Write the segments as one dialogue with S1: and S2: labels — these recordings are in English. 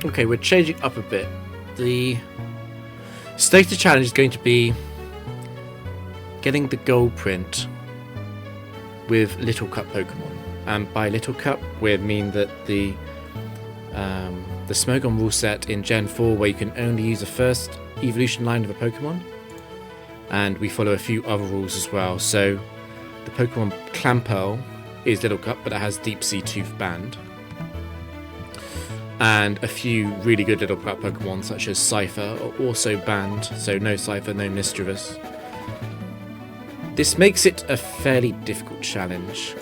S1: Okay, we're changing up a bit. The status challenge is going to be getting the gold print with Little Cup Pokemon. And by Little Cup, we mean that the Smogon rule set in Gen 4, where you can only use the first evolution line of a Pokemon. And we follow a few other rules as well. So the Pokemon Clamperl is Little Cup, but it has Deep Sea Tooth banned. And a few really good Little Cup Pokemon, such as Cypher, are also banned. So no Cypher, no Mischievous. This makes it a fairly difficult challenge.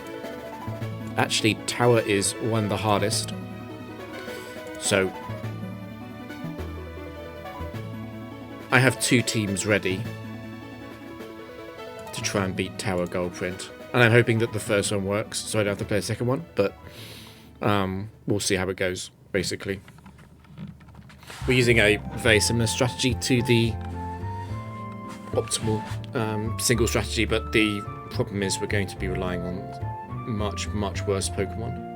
S1: Actually, Tower is one of the hardest. So I have two teams ready to try and beat Tower Goldprint. And I'm hoping that the first one works, so I don't have to play a second one. But we'll see how it goes, basically. We're using a very similar strategy to the optimal single strategy, but the problem is we're going to be relying on much, much worse Pokemon.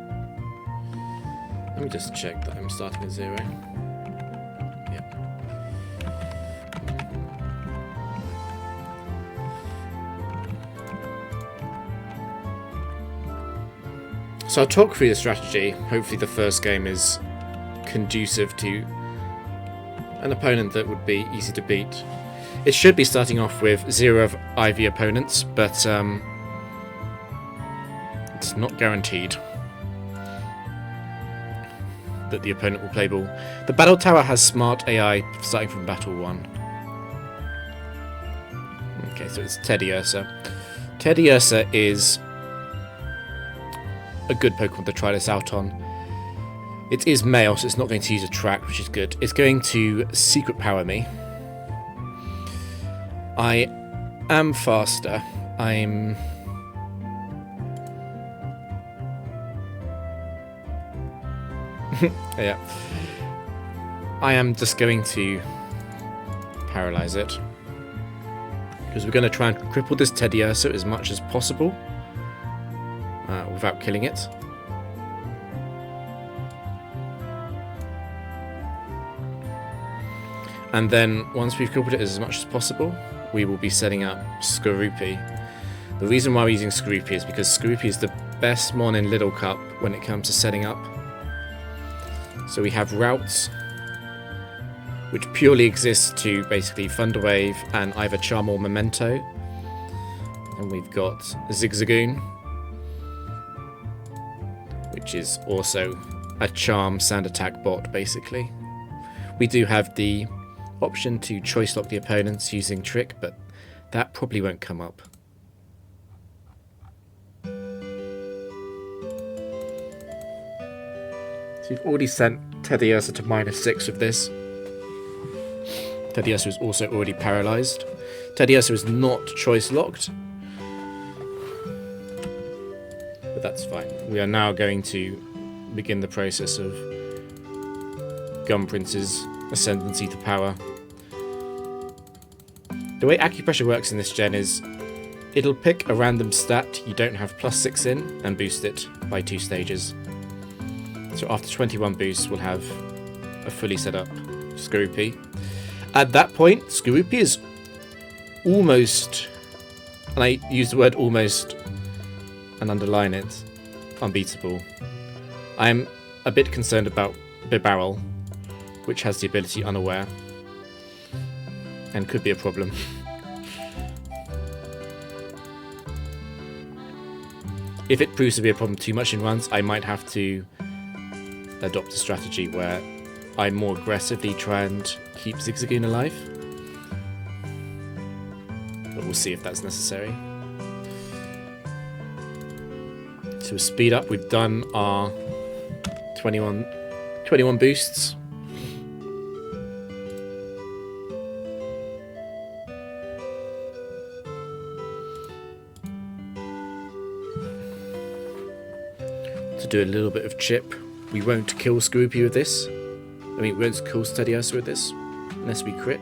S1: Let me just check that I'm starting at 0. Yep. So I'll talk through the strategy. Hopefully the first game is conducive to an opponent that would be easy to beat. It should be starting off with 0 of IV opponents, but it's not guaranteed that the opponent will play ball. The Battle Tower has smart AI starting from Battle 1. Okay, so it's Teddiursa. Teddiursa is a good Pokemon to try this out on. It is male, so it's not going to use a track, which is good. It's going to Secret Power me. I am faster. I'm... yeah. I am just going to paralyze it. Because we're going to try and cripple this Teddiursa as much as possible. Without killing it. And then, once we've crippled it as much as possible, we will be setting up Skorupi. The reason why we're using Skorupi is because Skorupi is the best mon in Little Cup when it comes to setting up. So we have routes, which purely exist to basically Thunder Wave and either Charm or Memento. And we've got Zigzagoon, which is also a Charm Sand Attack bot, basically. We do have the option to choice lock the opponents using Trick, but that probably won't come up. So we've already sent Teddiursa to -6 with this. Teddiursa is also already paralysed. Teddiursa is not choice locked. But that's fine. We are now going to begin the process of Gunprince's ascendancy to power. The way acupressure works in this gen is it'll pick a random stat you don't have +6 in and boost it by 2 stages. So after 21 boosts, we'll have a fully set up Skorupi. At that point, Skorupi is almost, and I use the word almost and underline it, unbeatable. I'm a bit concerned about Bibarel, which has the ability Unaware, and could be a problem. If it proves to be a problem too much in runs, I might have to adopt a strategy where I more aggressively try and keep Zigzagoon alive. But we'll see if that's necessary. So speed up, we've done our 21 boosts. To do a little bit of chip. We won't kill Skorupi with this. I mean, we won't kill Teddiursa with this, unless we crit.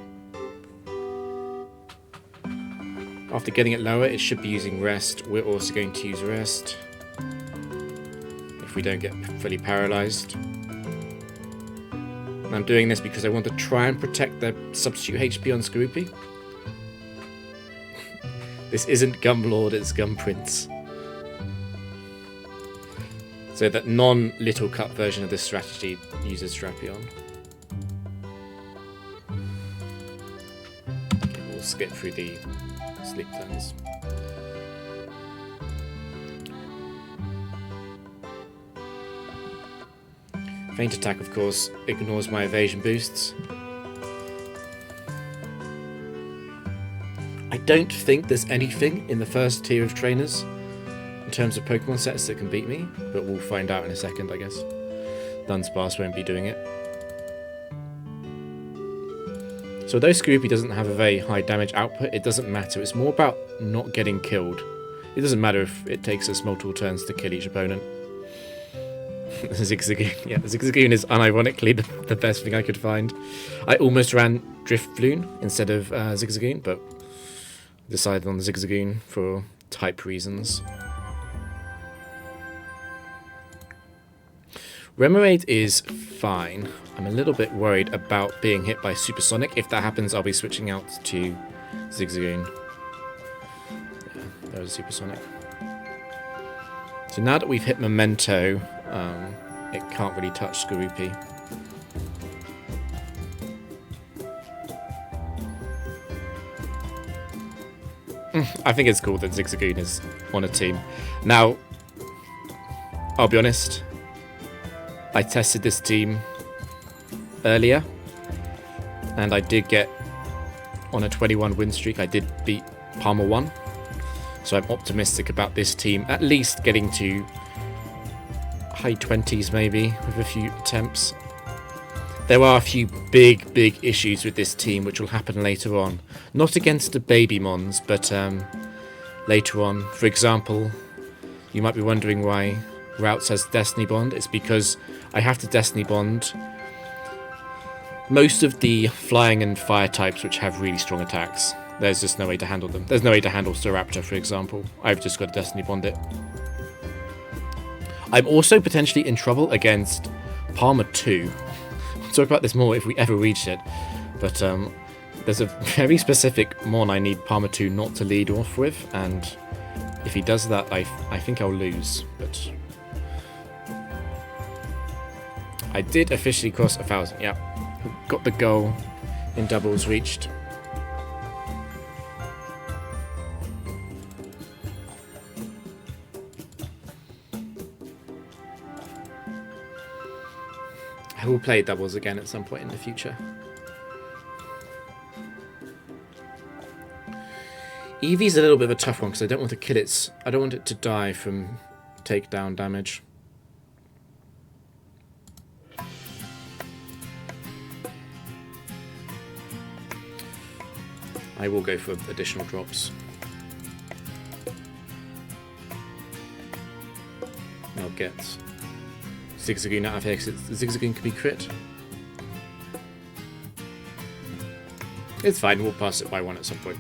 S1: After getting it lower, it should be using Rest. We're also going to use Rest. If we don't get fully paralysed. And I'm doing this because I want to try and protect the substitute HP on Skorupi. This isn't Gumlord, it's Gumprince. So that non-Little Cup version of this strategy uses Drapion. Okay, we'll skip through the sleep turns. Feint Attack, of course, ignores my evasion boosts. I don't think there's anything in the first tier of trainers in terms of Pokemon sets that can beat me, but we'll find out in a second, I guess. Dunsparce won't be doing it. So although Skorupi doesn't have a very high damage output, it doesn't matter. It's more about not getting killed. It doesn't matter if it takes us multiple turns to kill each opponent. Zigzagoon. Yeah, Zigzagoon is unironically the best thing I could find. I almost ran Drifloon instead of Zigzagoon, but decided on the Zigzagoon for type reasons. Remoraid is fine. I'm a little bit worried about being hit by Supersonic. If that happens, I'll be switching out to Zigzagoon. Yeah, there's a Supersonic. So now that we've hit Memento, it can't really touch Skorupi. I think it's cool that Zigzagoon is on a team. Now, I'll be honest, I tested this team earlier, and I did get on a 21 win streak. I did beat Palmer 1, so I'm optimistic about this team at least getting to high 20s maybe with a few attempts. There are a few big issues with this team which will happen later on. Not against the baby mons, but later on. For example, you might be wondering why Routes has Destiny Bond. It's because I have to Destiny Bond most of the flying and fire types which have really strong attacks. There's just no way to handle them. There's no way to handle Staraptor, for example. I've just got to Destiny Bond it. I'm also potentially in trouble against Palmer 2. We'll talk about this more if we ever reach it. But there's a very specific Mon I need Palmer 2 not to lead off with, and if he does that, I think I'll lose. But I did officially cross 1,000, yeah. Got the goal in doubles reached. I will play doubles again at some point in the future. Eevee's a little bit of a tough one because I don't want to kill it. I don't want it to die from takedown damage. I will go for additional drops. I'll get Zigzagoon out of here because Zigzagoon can be crit. It's fine, we'll pass it by 1 at some point.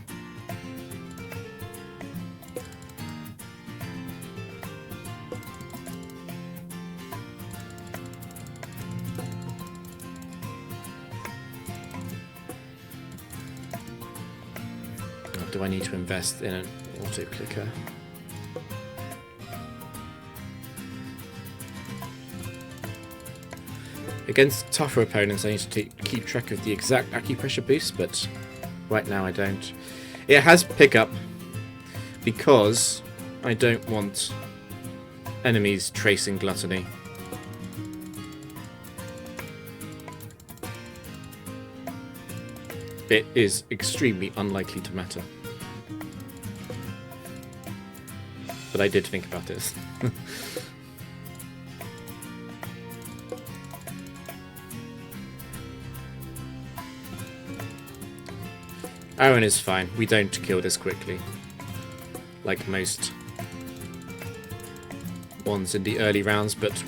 S1: Do I need to invest in an auto clicker? Against tougher opponents, I need to keep track of the exact acupressure boost, but right now I don't. It has pickup because I don't want enemies tracing Gluttony. It is extremely unlikely to matter. But I did think about this. Aaron is fine. We don't kill this quickly. Like most ones in the early rounds, but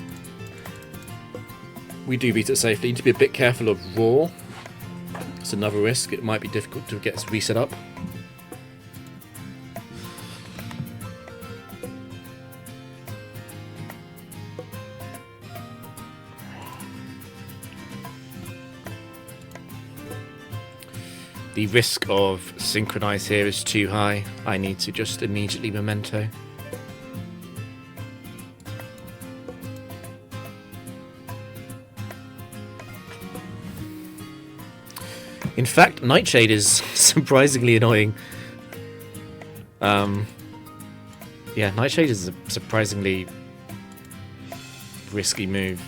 S1: we do beat it safely. Need to be a bit careful of Raw. It's another risk. It might be difficult to get reset up. The risk of synchronize here is too high. I need to just immediately memento. In fact, Nightshade is surprisingly annoying. Yeah, Nightshade is a surprisingly risky move.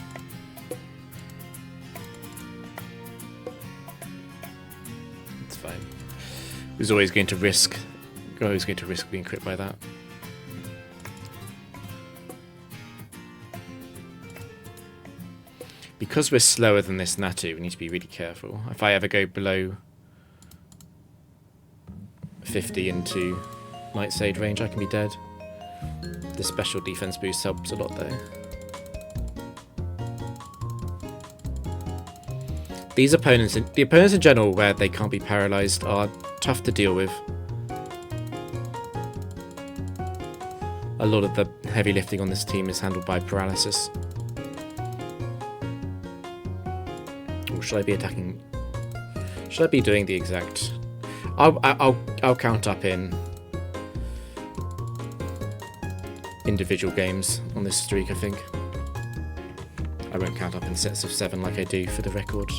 S1: It's fine. He was always going to risk being crit by that. Because we're slower than this Natu, we need to be really careful. If I ever go below 50 into Nightshade range, I can be dead. The special defense boost helps a lot though. These opponents, the opponents in general where they can't be paralyzed, are tough to deal with. A lot of the heavy lifting on this team is handled by paralysis. Or should I be attacking? Should I be doing the exact? I'll count up in individual games on this streak, I think. I won't count up in sets of 7 like I do for the record.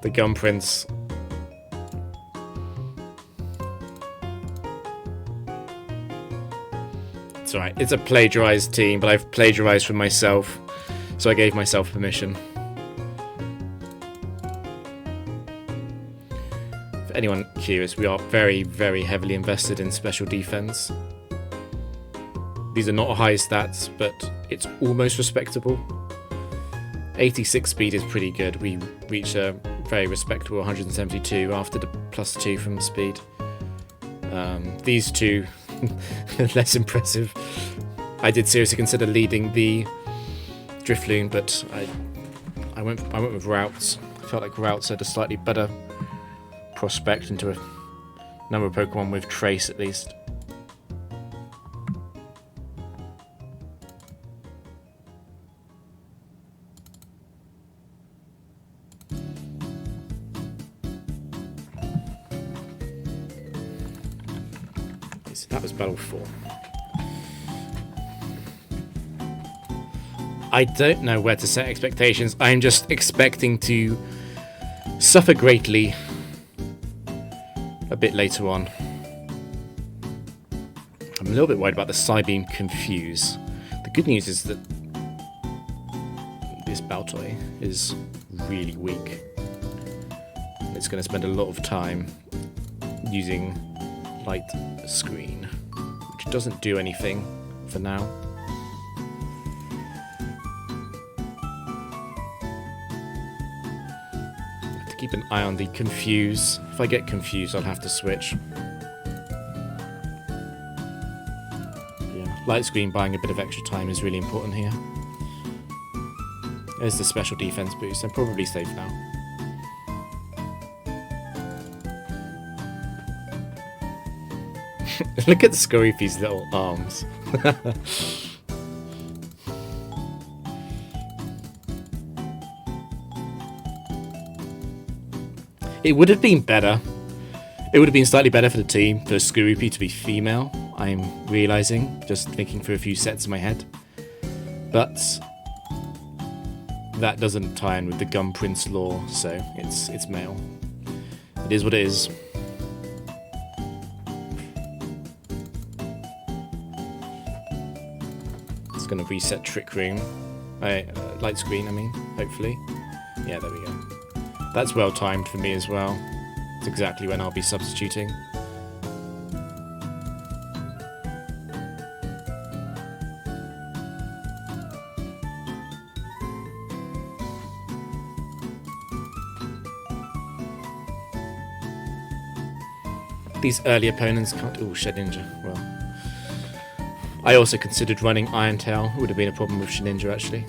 S1: The Gun Prince. It's alright, it's a plagiarized team, but I've plagiarized from myself, so I gave myself permission. For anyone curious, we are very, very heavily invested in special defense. These are not high stats, but it's almost respectable. 86 speed is pretty good. We reach a very respectable 172 after the +2 from speed. These two, less impressive. I did seriously consider leading the Drifloon, but I went with Routes. I felt like Routes had a slightly better prospect into a number of Pokemon with Trace at least. That was Battle 4. I don't know where to set expectations. I'm just expecting to suffer greatly a bit later on. I'm a little bit worried about the Psybeam Confuse. The good news is that this Baltoy is really weak. It's going to spend a lot of time using Light Screen, which doesn't do anything for now. I have to keep an eye on the Confuse. If I get confused, I'll have to switch. Yeah, Light Screen buying a bit of extra time is really important here. There's the special defense boost. I'm probably safe now. Look at Scoryphy's little arms. It would have been better. It would have been slightly better for the team for Skorupi to be female, I'm realising, just thinking through a few sets in my head. But that doesn't tie in with the Gun Prince lore, so it's male. It is what it is. Going to reset Trick Room. Light Screen, I mean, hopefully. Yeah, there we go. That's well timed for me as well. It's exactly when I'll be substituting. These early opponents can't... Oh, Shedinja. Well, I also considered running Iron Tail. It would have been a problem with Shedinja, actually.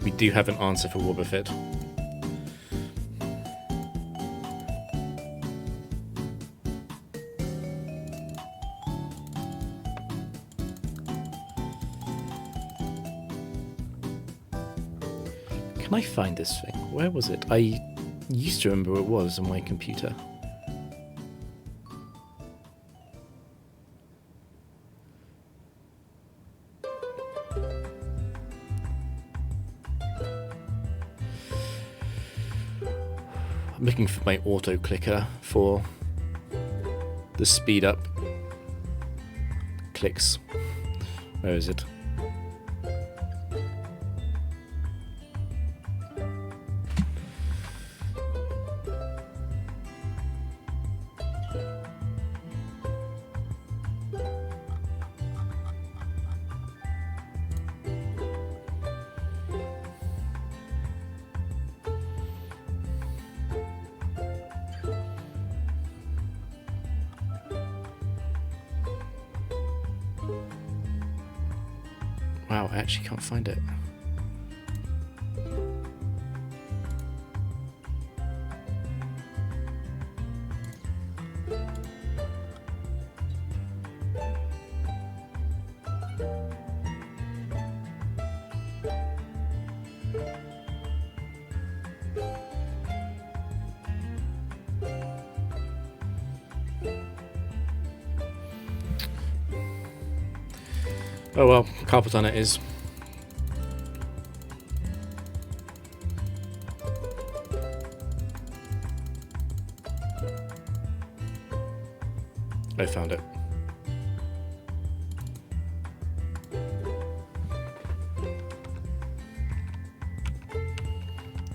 S1: We do have an answer for Wobbuffet. Can I find this thing? Where was it? I used to remember where it was on my computer. I'm looking for my auto clicker for the speed up clicks. Where is it? Wow, I actually can't find it. Oh well, carpet on it is. I found it.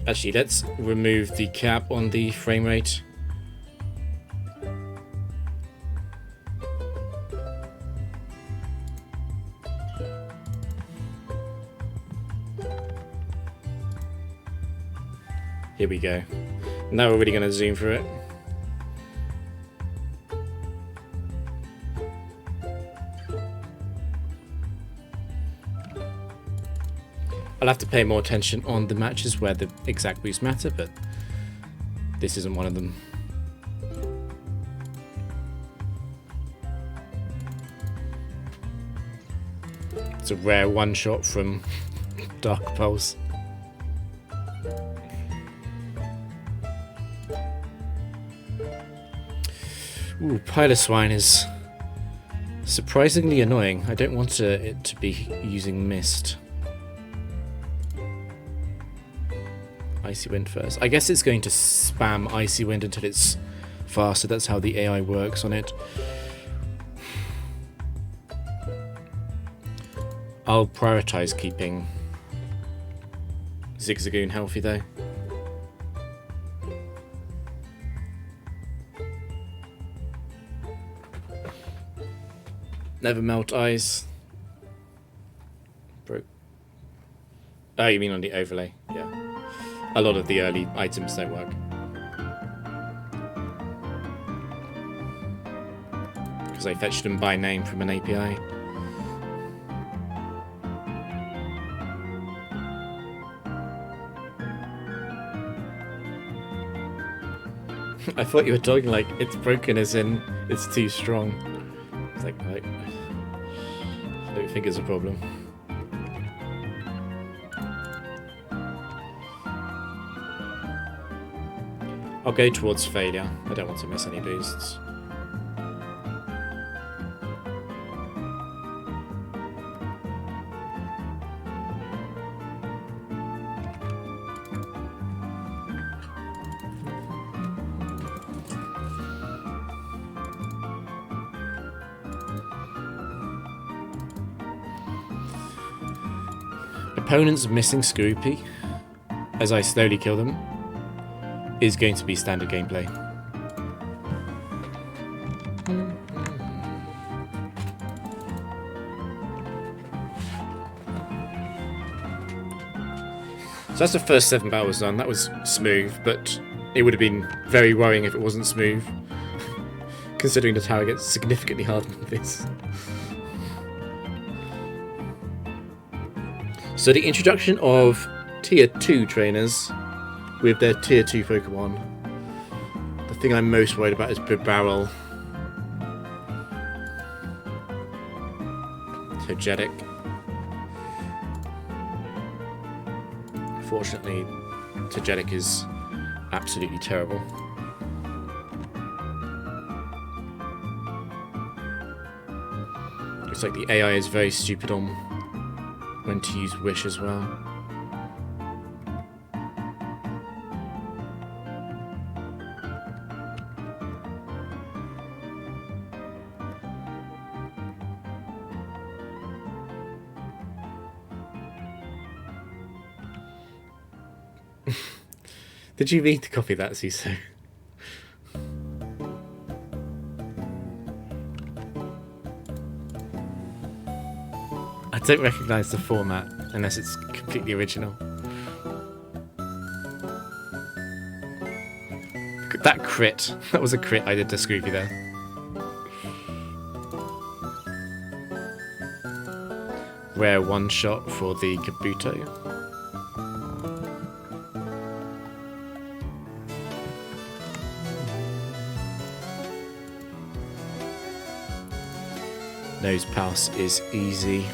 S1: Actually, let's remove the cap on the frame rate. Here we go. Now we're really going to zoom through it. I'll have to pay more attention on the matches where the exact boosts matter, but this isn't one of them. It's a rare one shot from Dark Pulse. Ooh, Piloswine is surprisingly annoying. I don't want it to be using Mist. Icy Wind first. I guess it's going to spam Icy Wind until it's faster. That's how the AI works on it. I'll prioritize keeping Zigzagoon healthy though. Never Melt Ice. Broke. Oh, you mean on the overlay? Yeah. A lot of the early items don't work. Because I fetched them by name from an API. I thought you were talking like it's broken as in it's too strong. It's like, right. I don't think it's a problem. I'll go towards failure. I don't want to miss any boosts. Opponents missing Skoopy as I slowly kill them is going to be standard gameplay. So that's the first 7 battles done. That was smooth, but it would have been very worrying if it wasn't smooth, considering the tower gets significantly harder than this. So the introduction of Tier 2 trainers with their Tier 2 Pokemon. The thing I'm most worried about is Bibarel. Togetic. Fortunately, Togetic is absolutely terrible. Looks like the AI is very stupid on when to use Wish as well. Did you mean to copy that, Ciso? I don't recognise the format unless it's completely original. That crit. That was a crit I did to Scroopy there. Rare one shot for the Kabuto. Nose Pass is easy.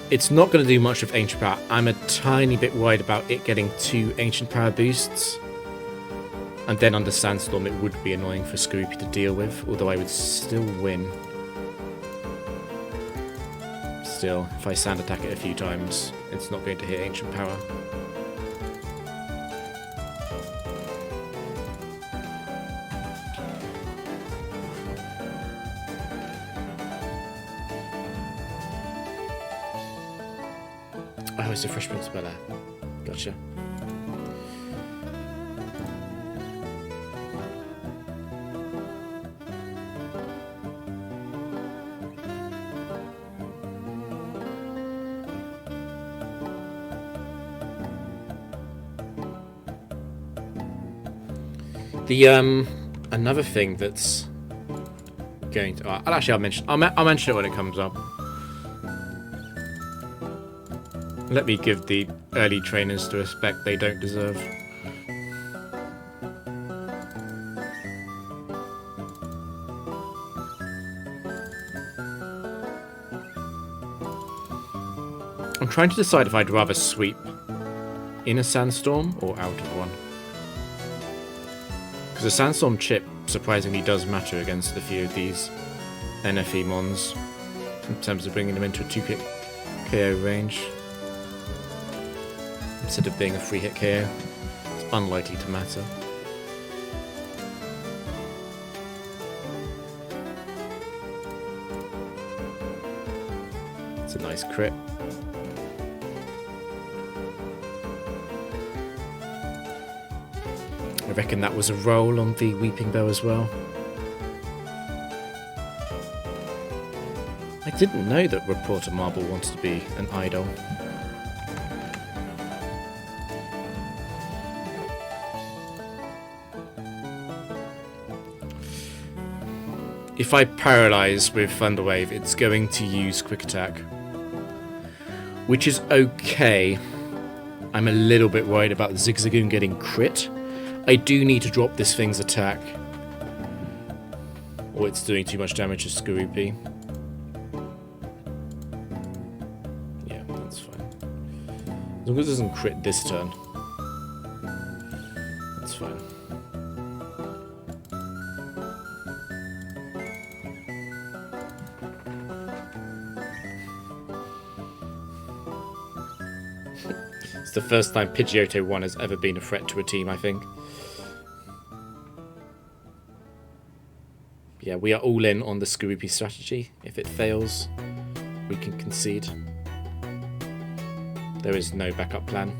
S1: It's not going to do much with Ancient Power. I'm a tiny bit worried about it getting 2 Ancient Power boosts. And then under Sandstorm it would be annoying for Scroopy to deal with, although I would still win. Still, if I Sand Attack it a few times, it's not going to hit Ancient Power. Oh, it's a Fresh Prince Bel Air. Gotcha. The another thing that's going to I'll mention it when it comes up. Let me give the early trainers the respect they don't deserve. I'm trying to decide if I'd rather sweep in a Sandstorm or out of one. Because a Sandstorm chip surprisingly does matter against a few of these NFE mons in terms of bringing them into a 2-hit KO range. Instead of being a 3-hit KO, it's unlikely to matter. It's a nice crit. I reckon that was a roll on the Weeping Bell as well. I didn't know that Reporter Marble wanted to be an idol. If I paralyze with Thunder Wave, it's going to use Quick Attack, which is okay. I'm a little bit worried about the Zigzagoon getting crit. I do need to drop this thing's attack, or it's doing too much damage to Skorupi. Yeah, that's fine. As long as it doesn't crit this turn, that's fine. It's the first time Pidgeotto 1 has ever been a threat to a team, I think. Yeah, we are all in on the Skorupi strategy. If it fails, we can concede. There is no backup plan.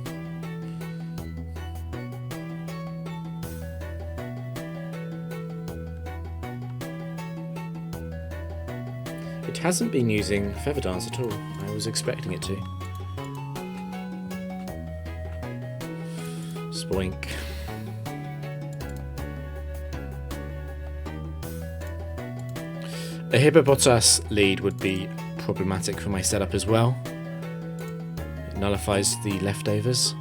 S1: It hasn't been using Feather Dance at all. I was expecting it to. Spoink. A Hippopotas lead would be problematic for my setup as well. It nullifies the leftovers.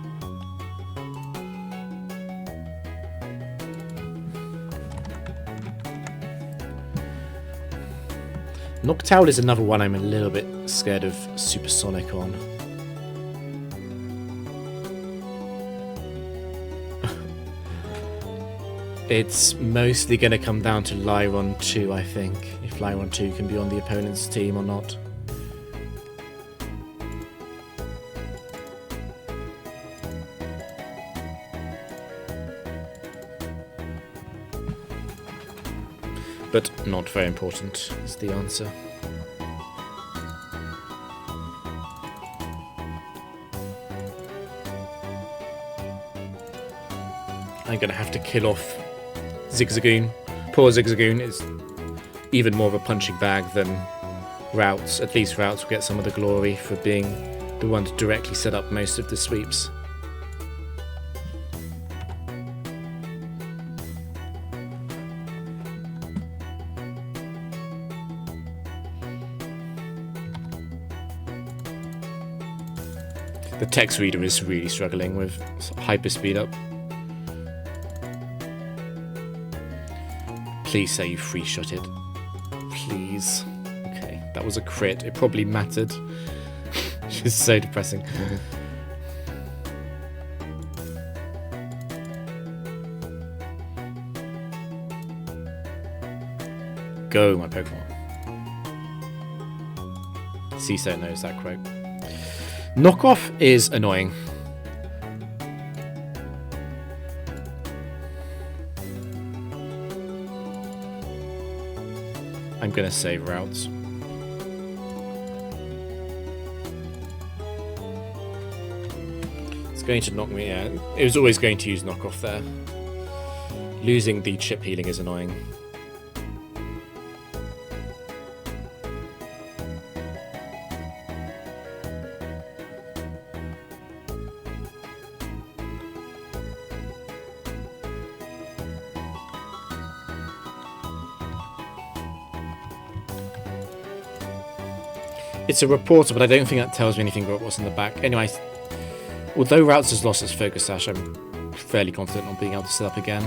S1: Noctowl is another one I'm a little bit scared of Supersonic on. It's mostly going to come down to Lyron 2, I think. If Lyron 2 can be on the opponent's team or not. But not very important is the answer. I'm going to have to kill off Zigzagoon. Poor Zigzagoon is even more of a punching bag than Routes. At least Routes will get some of the glory for being the one to directly set up most of the sweeps. The text reader is really struggling with hyper speed up. Please say you free shot it. Please. Okay, that was a crit. It probably mattered. It's so depressing. Go, my Pokemon. CISO knows that quote. Knockoff is annoying. I'm gonna save Routes. It's going to knock me out. It was always going to use knockoff there. Losing the chip healing is annoying. It's a reporter, but I don't think that tells me anything about what's in the back. Anyway, although Routes has lost his Focus Sash, I'm fairly confident on being able to set up again.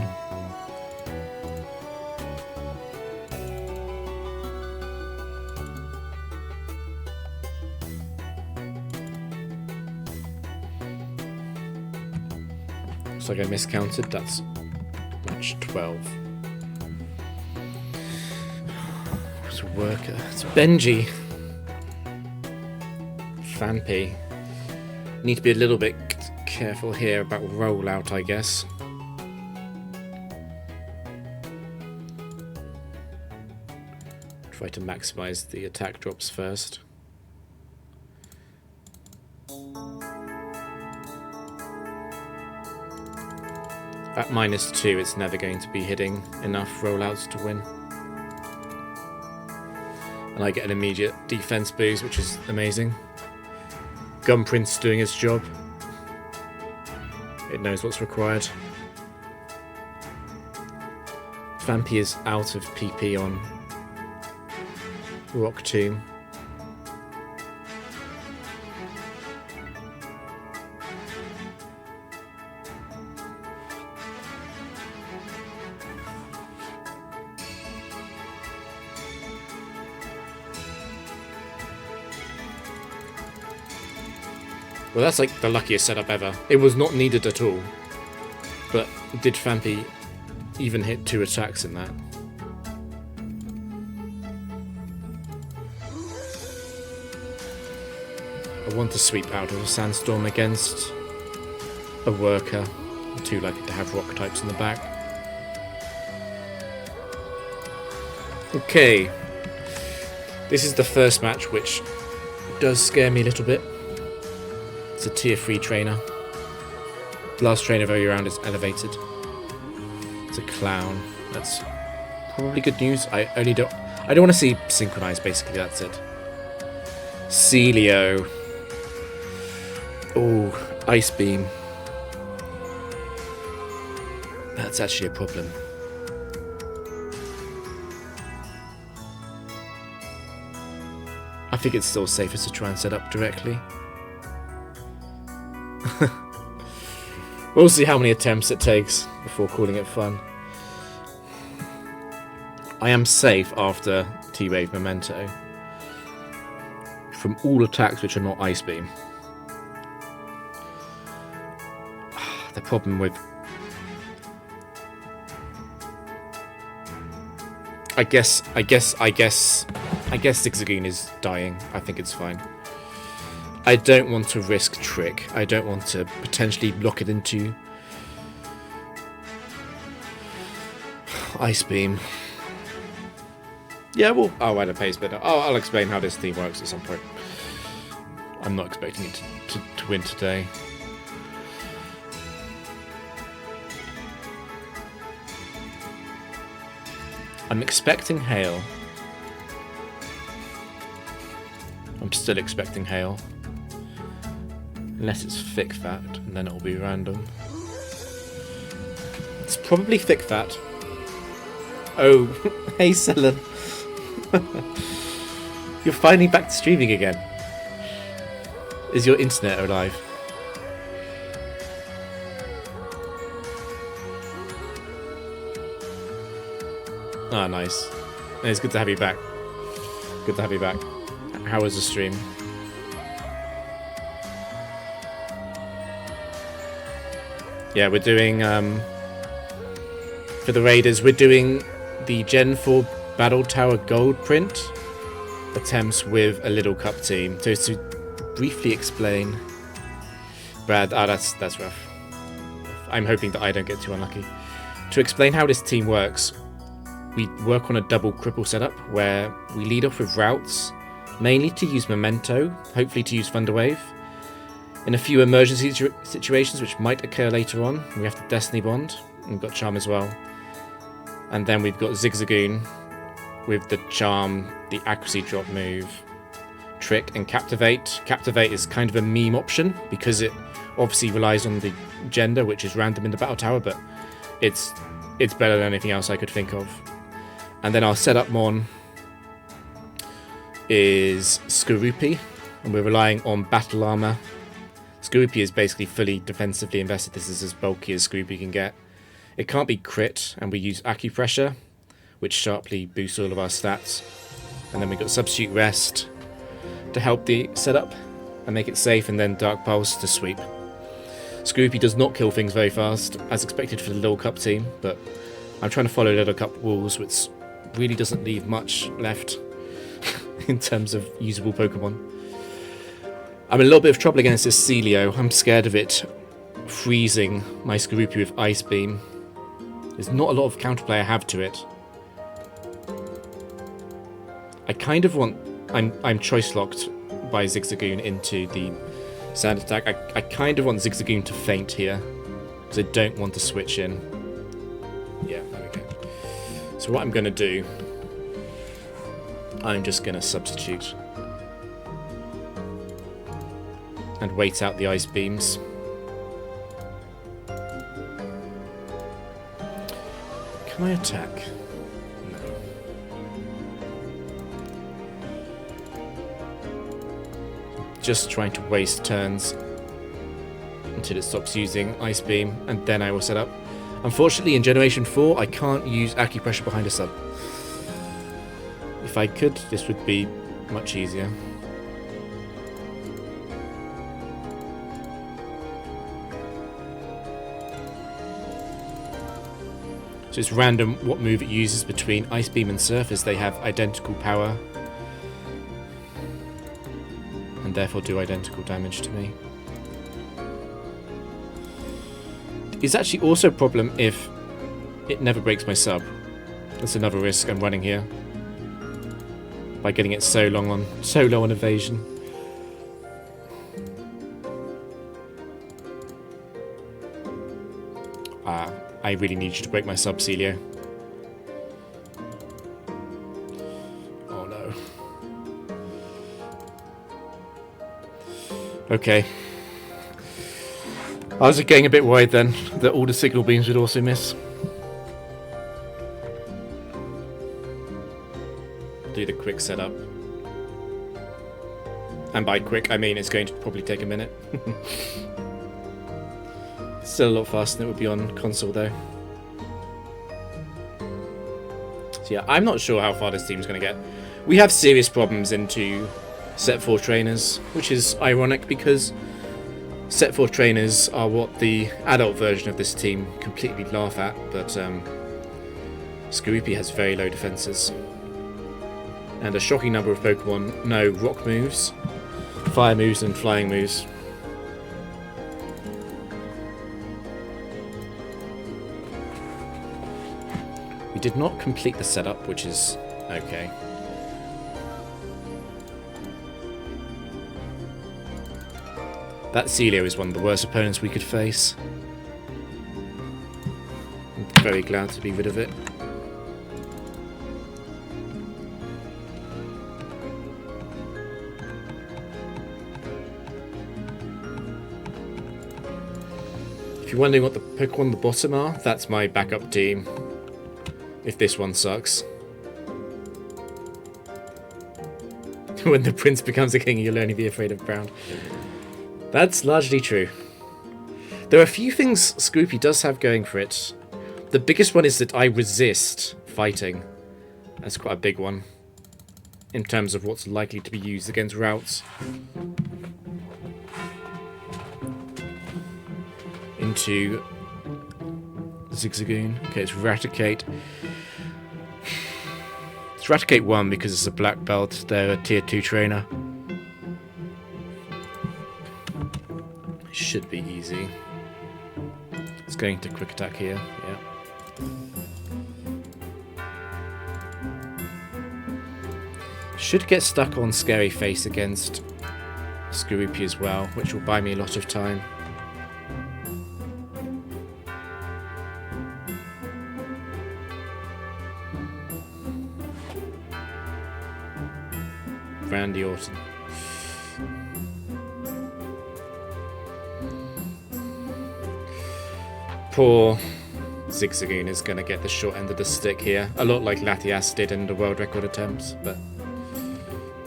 S1: Looks like I miscounted. That's match 12. It's a worker. It's Benji. Phanpy. Need to be a little bit careful here about rollout, I guess. Try to maximize the attack drops first. At -2, it's never going to be hitting enough rollouts to win. And I get an immediate defense boost, which is amazing. Gumprint's doing its job. It knows what's required. Phanpy is out of PP on Rock Tomb. Well, that's like the luckiest setup ever. It was not needed at all. But did Phanpy even hit 2 attacks in that? I want to sweep out of a Sandstorm against a worker. I'm too likely to have rock types in the back. Okay. This is the first match, which does scare me a little bit. It's a tier 3 trainer. The last trainer of every round is elevated. It's a clown. That's probably good news. I I don't want to see synchronized, basically, that's it. Celio. Oh, Ice Beam. That's actually a problem. I think it's still safer to try and set up directly. We'll see how many attempts it takes before calling it fun. I am safe after T-Wave Memento from all attacks which are not Ice Beam. The problem with... I guess Zigzagoon is dying. I think it's fine. I don't want to risk Trick. I don't want to potentially lock it into Ice Beam. Yeah, well, I'll add a pace bit. I'll explain how this theme works at some point. I'm not expecting it to win today. I'm expecting Hail. I'm still expecting Hail. Unless it's Thick Fat, and then it'll be random. It's probably Thick Fat. Oh, hey Selen. You're finally back to streaming again. Is your internet alive? Ah, nice. It's good to have you back. Good to have you back. How was the stream? Yeah, we're doing, for the Raiders, we're doing the Gen 4 Battle Tower Gold print attempts with a Little Cup team. So to briefly explain... Brad, that's rough. I'm hoping that I don't get too unlucky. To explain how this team works, we work on a double cripple setup where we lead off with routes, mainly to use Memento, hopefully to use Thunderwave. In a few emergency situations which might occur later on, we have the Destiny Bond, and we've got Charm as well. And then we've got Zigzagoon with the Charm, the Accuracy Drop move, Trick, and Captivate. Captivate is kind of a meme option because it obviously relies on the gender, which is random in the Battle Tower, but it's better than anything else I could think of. And then our setup mon is Skorupi, and we're relying on Battle Armor. Skorupi is basically fully defensively invested. This is as bulky as Skorupi can get. It can't be crit, and we use Acupressure, which sharply boosts all of our stats. And then we've got Substitute Rest to help the setup and make it safe, and then Dark Pulse to sweep. Skorupi does not kill things very fast, as expected for the Little Cup team, but I'm trying to follow Little Cup rules, which really doesn't leave much left in terms of usable Pokemon. I'm in a little bit of trouble against this Celio. I'm scared of it freezing my Skorupi with Ice Beam. There's not a lot of counterplay I have to it. I kind of want... I'm choice locked by Zigzagoon into the sand attack. I kind of want Zigzagoon to faint here, because I don't want to switch in. Yeah, there we go. So what I'm going to do, I'm just going to substitute and wait out the Ice Beams. Can I attack? No. Just trying to waste turns until it stops using Ice Beam, and then I will set up. Unfortunately, in Generation 4, I can't use Acupressure behind a sub. If I could, this would be much easier. So it's random what move it uses between Ice Beam and Surf, as they have identical power and therefore do identical damage to me. It's actually also a problem if it never breaks my sub. That's another risk I'm running here by getting it so low on evasion. I really need you to break my sub, Celio. go. Okay. I was getting a bit worried then that all the signal beams would also miss. Do the quick setup. And by quick, I mean it's going to probably take a minute. Still a lot faster than it would be on console though. So yeah, I'm not sure how far this team's going to get. We have serious problems into Set 4 trainers, which is ironic because Set 4 trainers are what the adult version of this team completely laugh at, but Skorupi has very low defenses. And a shocking number of Pokemon know rock moves, fire moves and flying moves. We did not complete the setup, which is okay. That Celio is one of the worst opponents we could face. I'm very glad to be rid of it. If you're wondering what the Pokemon on the bottom are, that's my backup team. If this one sucks. When the prince becomes a king, you'll only be afraid of Brown. That's largely true. There are a few things Skorupi does have going for it. The biggest one is that I resist fighting. That's quite a big one. In terms of what's likely to be used against routes. Into Zigzagoon. Okay, it's Raticate. It's Raticate 1 because it's a black belt. They're a tier 2 trainer. It should be easy. It's going to quick attack here. Yeah. Should get stuck on Scary Face against Skorupi as well, which will buy me a lot of time. Randy Orton. Poor Zigzagoon is going to get the short end of the stick here. A lot like Latias did in the world record attempts, but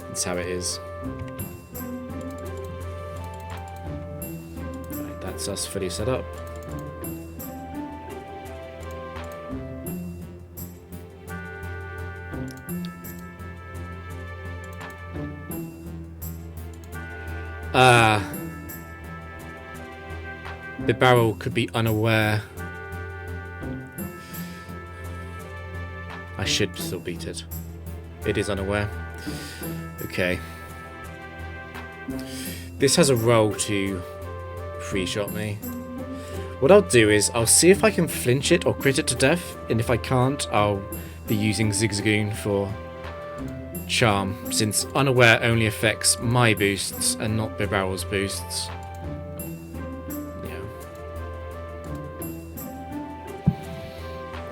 S1: that's how it is. Right, that's us fully set up. The barrel could be unaware. I should still beat it. It is unaware. Okay. This has a roll to free shot me. What I'll do is I'll see if I can flinch it or crit it to death, and if I can't, I'll be using Zigzagoon for Charm, since unaware only affects my boosts and not Bibarel's boosts.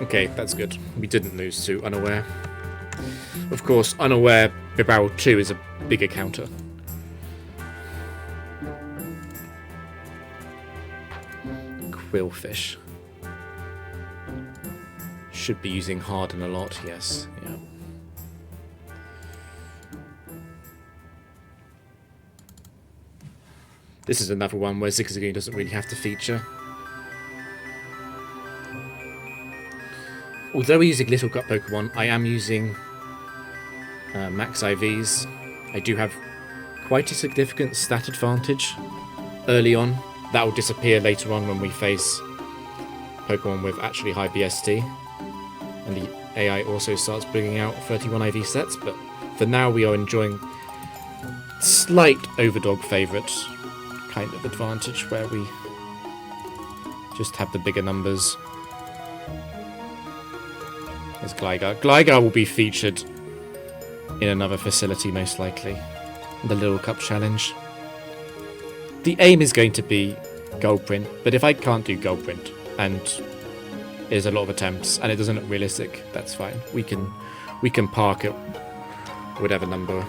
S1: Okay, that's good. We didn't lose to Unaware. Of course, Unaware Bibarel 2 is a bigger counter. Quillfish. Should be using Harden a lot, yes. Yeah. This is another one where Zigzagoon doesn't really have to feature. Although we're using Little Cup Pokemon, I am using Max IVs. I do have quite a significant stat advantage early on. That will disappear later on when we face Pokemon with actually high BST. And the AI also starts bringing out 31 IV sets, but for now we are enjoying slight Overdog favourite kind of advantage where we just have the bigger numbers. There's Gligar. Gligar will be featured in another facility most likely. The Little Cup Challenge. The aim is going to be Gold Print, but if I can't do Gold Print and there's a lot of attempts and it doesn't look realistic, that's fine. We can park it whatever number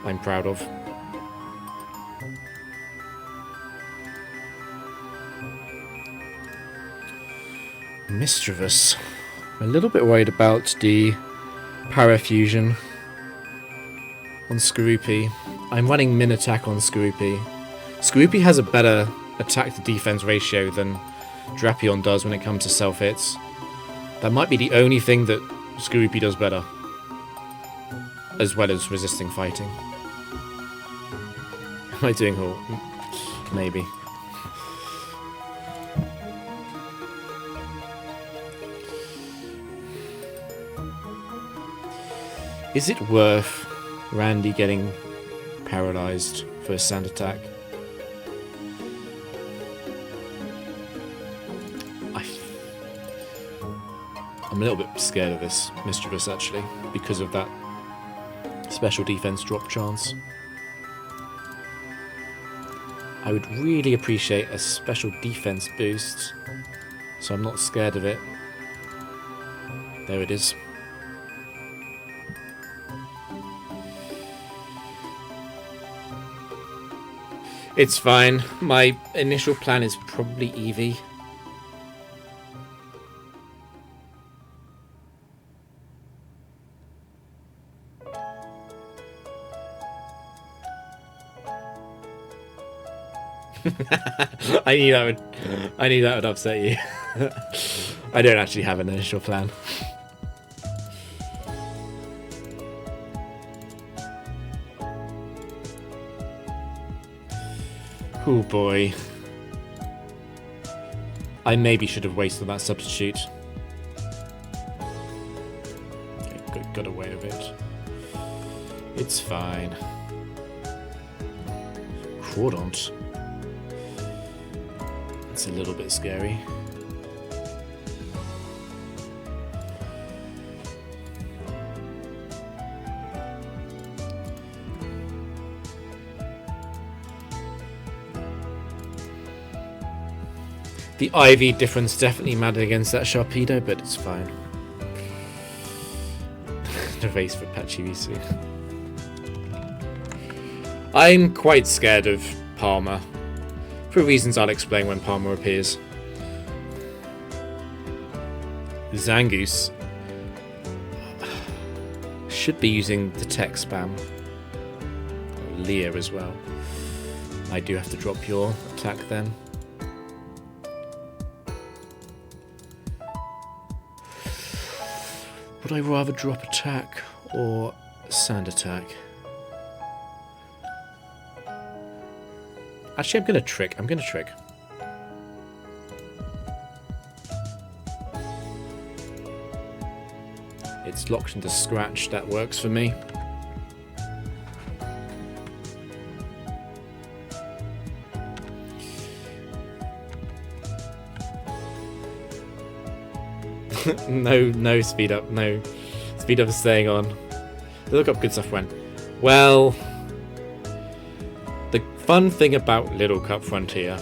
S1: I'm proud of. Mischievous. I'm a little bit worried about the Parafusion on Skorupi. I'm running Min Attack on Skorupi. Skorupi has a better attack to defense ratio than Drapion does when it comes to self-hits. That might be the only thing that Skorupi does better. As well as resisting fighting. Am I doing all? Maybe. Is it worth Randy getting paralyzed for a sand attack? I'm a little bit scared of this Mischievous actually, because of that special defense drop chance. I would really appreciate a special defense boost, so I'm not scared of it. There it is. It's fine. My initial plan is probably Eevee. I knew that would upset you. I don't actually have an initial plan. Oh boy. I maybe should have wasted that substitute. Okay, got away with it. It's fine. Crawdont. It's a little bit scary. The IV difference definitely mattered against that Sharpedo, but it's fine. The race for Pachirisu. I'm quite scared of Palmer. For reasons I'll explain when Palmer appears. Zangoose should be using the tech spam. Leah as well. I do have to drop your attack then. Would I rather drop attack or sand attack? Actually, I'm going to trick. It's locked into scratch. That works for me. No speed up. No speed up is staying on. The look up good stuff went. Well, the fun thing about Little Cup Frontier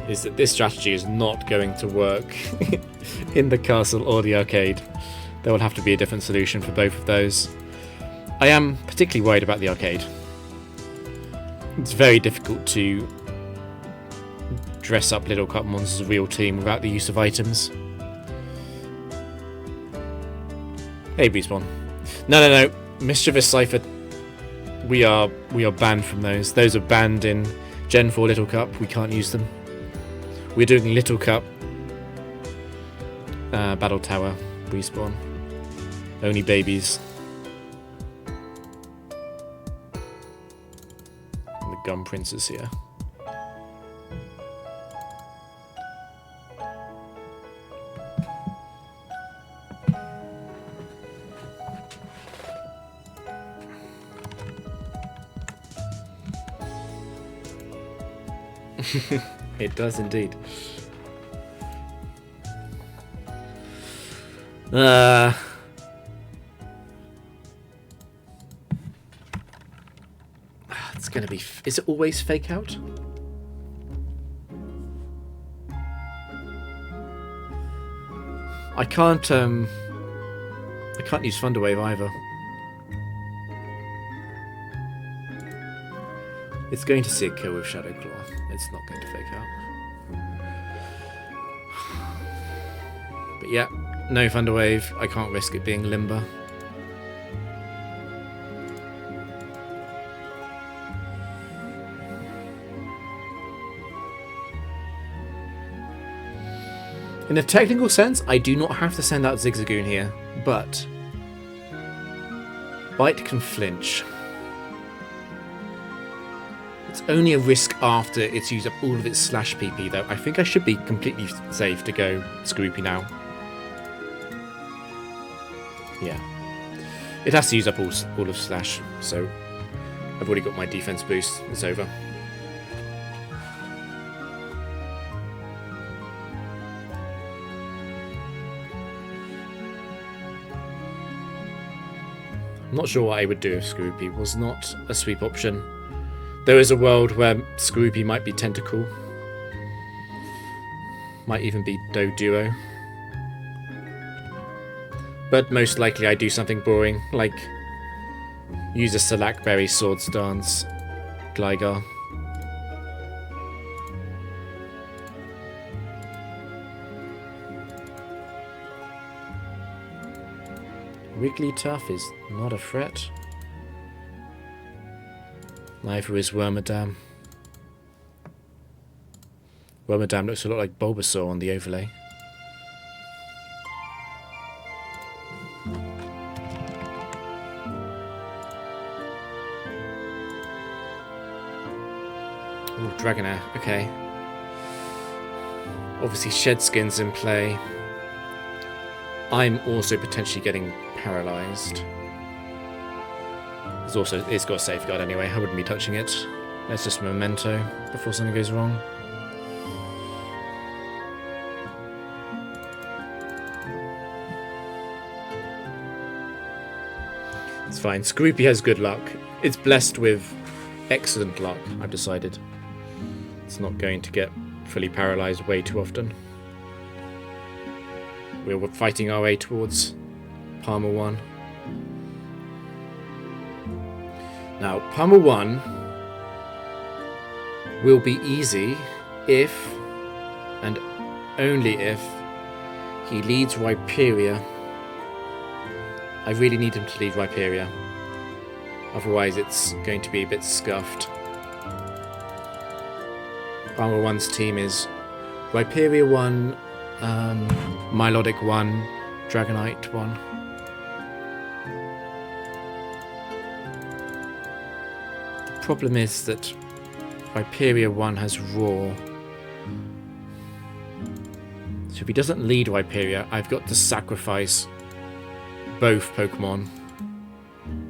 S1: is that this strategy is not going to work in the castle or the arcade. There will have to be a different solution for both of those. I am particularly worried about the arcade. It's very difficult to dress up Little Cup monsters as a real team without the use of items. Hey, Respawn. No. Mischievous Cypher. We are banned from those. Those are banned in Gen 4 Little Cup. We can't use them. We're doing Little Cup Battle Tower Respawn. Only babies. And the Gum Princess here. It does indeed. It's gonna be. Is it always fake out? I can't I can't use Thunderwave either. It's going to see a kill with Shadow Claw. It's not going to fake out. But yeah, no Thunderwave. I can't risk it being Limber. In a technical sense, I do not have to send out Zigzagoon here, but Bite can flinch. It's only a risk after it's used up all of its slash PP, though. I think I should be completely safe to go Skorupi now. Yeah. It has to use up all of slash, so I've already got my defense boost. It's over. I'm not sure what I would do if Skorupi was not a sweep option. There is a world where Skorupi might be Tentacle. Might even be Doduo. But most likely I do something boring, like use a Salakberry Swords Dance Gligar. Wigglytuff is not a threat. Neither is Wormadam. Wormadam looks a lot like Bulbasaur on the overlay. Oh, Dragonair, okay. Obviously Shed Skin's in play. I'm also potentially getting paralysed. It's got a safeguard anyway, I wouldn't be touching it. Let's just Memento before something goes wrong. It's fine. Skorupi has good luck. It's blessed with excellent luck, I've decided. It's not going to get fully paralysed way too often. We're fighting our way towards Palmer 1. Now, Palmer 1 will be easy if, and only if, he leads Rhyperior. I really need him to lead Rhyperior. Otherwise it's going to be a bit scuffed. Palmer 1's team is Rhyperior 1, Milotic 1, Dragonite 1. The problem is that Rhyperior 1 has Roar. So if he doesn't lead Rhyperior, I've got to sacrifice both Pokemon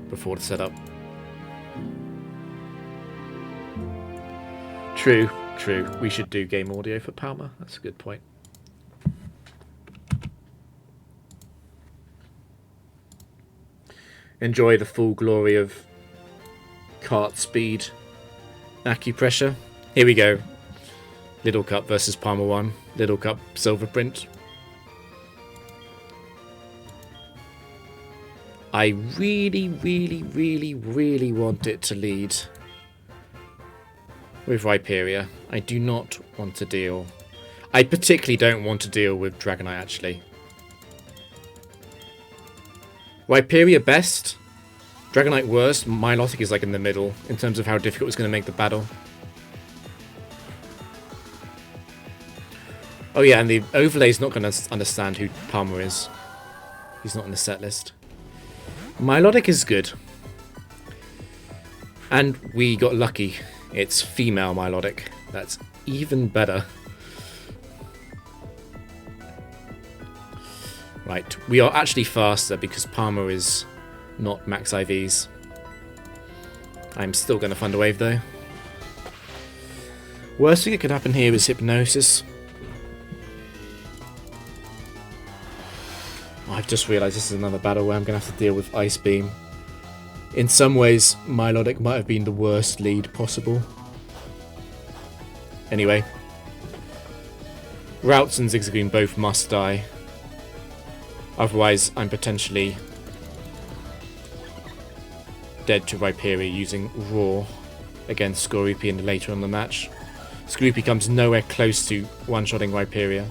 S1: before the setup. True. We should do game audio for Palmer. That's a good point. Enjoy the full glory of kart speed acupressure. Here we go. Little Cup versus Palmer 1. Little Cup Silver Print. I really want it to lead with Rhyperior. I do not want to deal. I particularly don't want to deal with Dragonite, actually. Rhyperior best, Dragonite worst, Milotic is like in the middle in terms of how difficult it's going to make the battle. Oh yeah, and the overlay's not going to understand who Palmer is. He's not in the set list. Milotic is good. And we got lucky. It's female Milotic. That's even better. Right, we are actually faster because Palmer is not max IVs. I'm still going to Thunder Wave though. Worst thing that could happen here is Hypnosis. I've just realised this is another battle where I'm going to have to deal with Ice Beam. In some ways, Milotic might have been the worst lead possible. Anyway. Routes and Zigzagoon both must die. Otherwise, I'm potentially dead to Rhyperior using Roar against Skorupi in the later on the match. Skorupi comes nowhere close to one-shotting Rhyperior.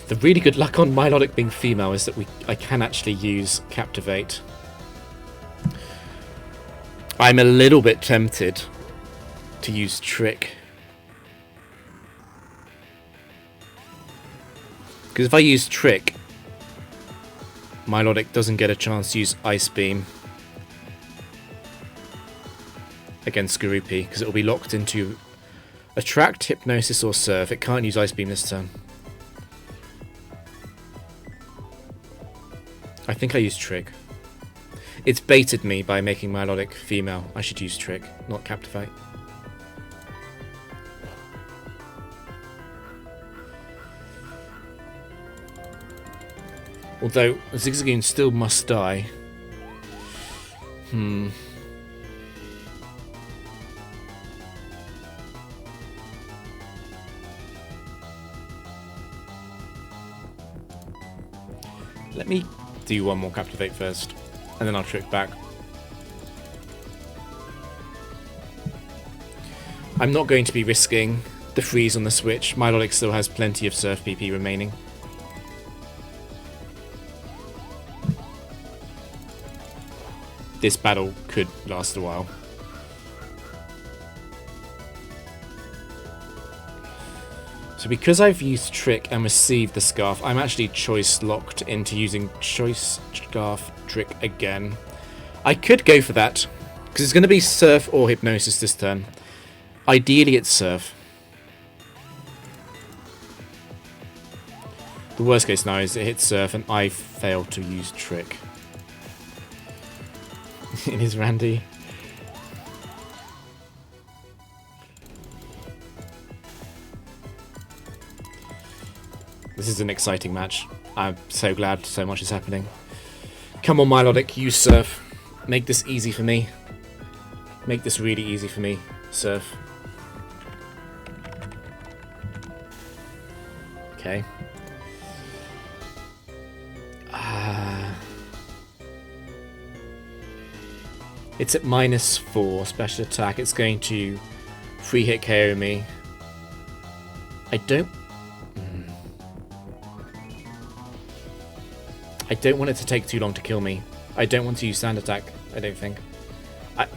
S1: The really good luck on Milotic being female is that I can actually use Captivate. I'm a little bit tempted to use Trick. Because if I use Trick, Milotic doesn't get a chance to use Ice Beam against Skorupi, because it will be locked into Attract, Hypnosis or Surf. It can't use Ice Beam this turn. I think I used Trick. It's baited me by making Milotic female. I should use Trick, not Captivate. Although Zigzagoon still must die. Let me do one more Captivate first, and then I'll Trick back. I'm not going to be risking the freeze on the switch. Milotic still has plenty of Surf PP remaining. This battle could last a while. So because I've used Trick and received the Scarf, I'm actually choice locked into using Choice Scarf Trick again. I could go for that, because it's going to be Surf or Hypnosis this turn. Ideally it's Surf. The worst case scenario is it hits Surf and I fail to use Trick. It is Randy. This is an exciting match. I'm so glad so much is happening. Come on, Milotic, use Surf. Make this easy for me. Make this really easy for me, Surf. Okay. It's at -4 special attack. It's going to free hit KO me. I don't want it to take too long to kill me. I don't want to use Sand Attack, I don't think.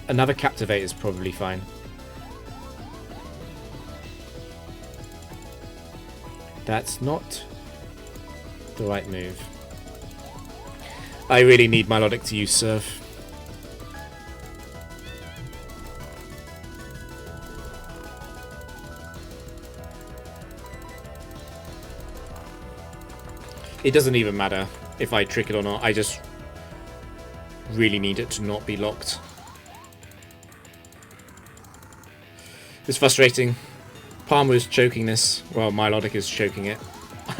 S1: Another Captivate is probably fine. That's not the right move. I really need Milotic to use Surf. It doesn't even matter if I trick it or not. I just really need it to not be locked. It's frustrating. Palmer is choking this. Well, Milotic is choking it.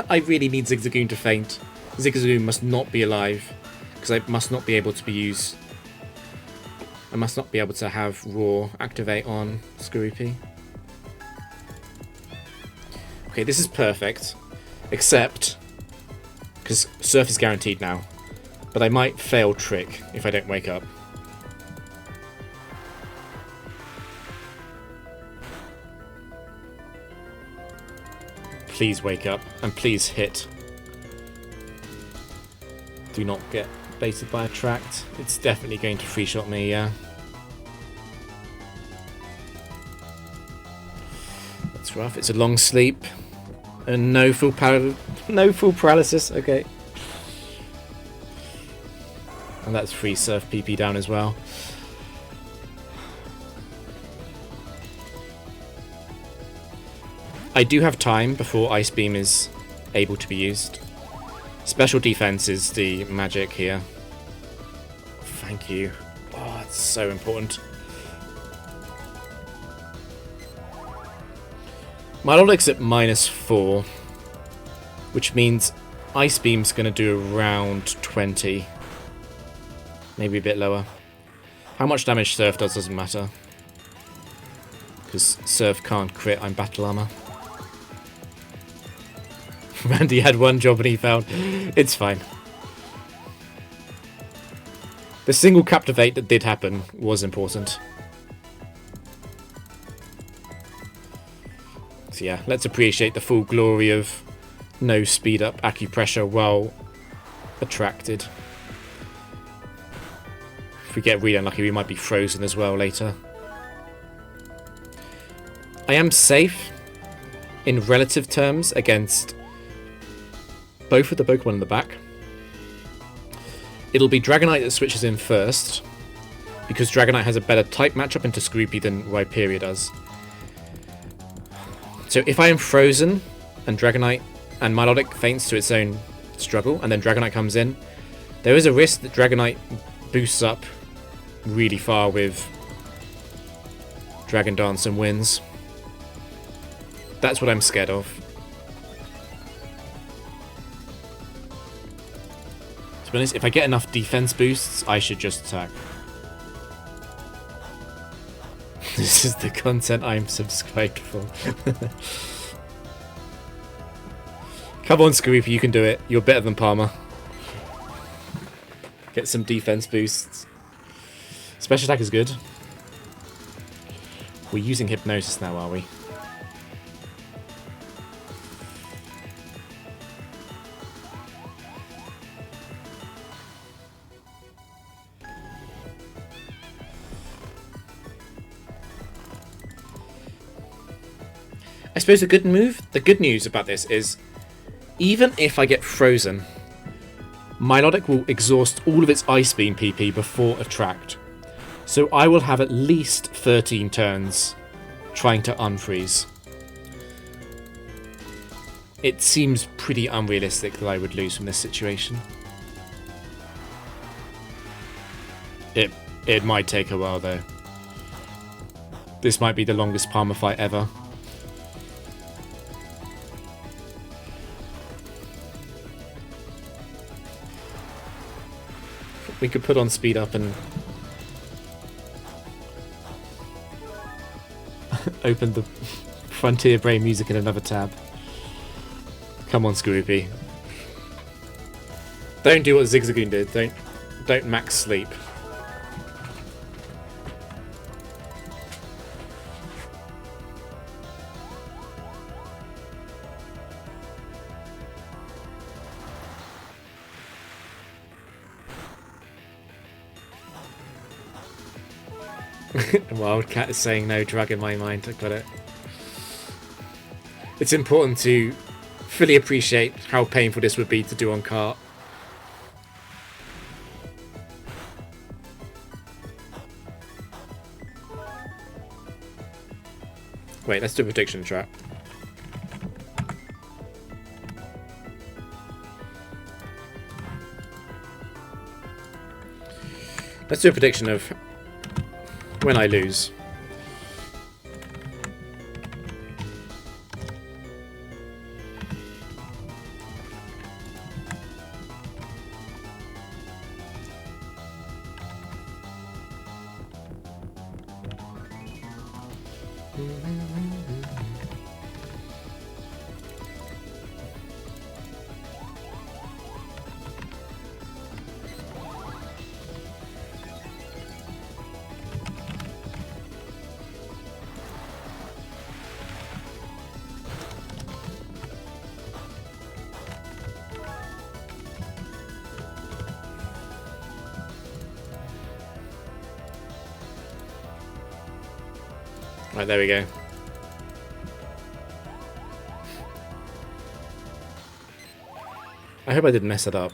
S1: I really need Zigzagoon to faint. Zigzagoon must not be alive, because I must not be able to be used. I must not be able to have Roar activate on Skorupi. Okay, this is perfect. Except, because Surf is guaranteed now. But I might fail Trick if I don't wake up. Please wake up, and please hit. Do not get baited by Attract. It's definitely going to free shot me, yeah. That's rough. It's a long sleep. And no full paralysis. Okay. And that's free Surf PP down as well. I do have time before Ice Beam is able to be used. Special defense is the magic here. Thank you. Oh, it's so important. Milotic's at -4, which means Ice Beam's going to do around 20. Maybe a bit lower. How much damage Surf does doesn't matter. Because Surf can't crit, I'm battle armor. Randy had one job and he failed. It's fine. The single Captivate that did happen was important. So yeah, let's appreciate the full glory of no speed up acupressure while attracted. If we get really unlucky, we might be frozen as well later. I am safe in relative terms against both of the Pokemon in the back. It'll be Dragonite that switches in first, because Dragonite has a better type matchup into Scroopy than Rhyperior does. So if I am frozen, and Dragonite and Milotic feints to its own struggle, and then Dragonite comes in, there is a risk that Dragonite boosts up really far with Dragon Dance and wins. That's what I'm scared of. To be honest, if I get enough defense boosts, I should just attack. This is the content I'm subscribed for. Come on, Scroopy, you can do it. You're better than Palmer. Get some defense boosts. Special attack is good. We're using Hypnosis now, are we? I suppose the good news about this is, even if I get frozen, Milotic will exhaust all of its Ice Beam PP before Attract. So I will have at least 13 turns trying to unfreeze. It seems pretty unrealistic that I would lose from this situation. It might take a while though. This might be the longest Palmer fight ever. We could put on speed up and open the Frontier Brain music in another tab. Come on, Scroopy. Don't do what Zigzagoon did. Don't max sleep. Wildcat is saying no drug in my mind. I got it. It's important to fully appreciate how painful this would be to do on cart. Wait, let's do a prediction trap. Let's do a prediction of when I lose. Right, there we go. I hope I didn't mess it up.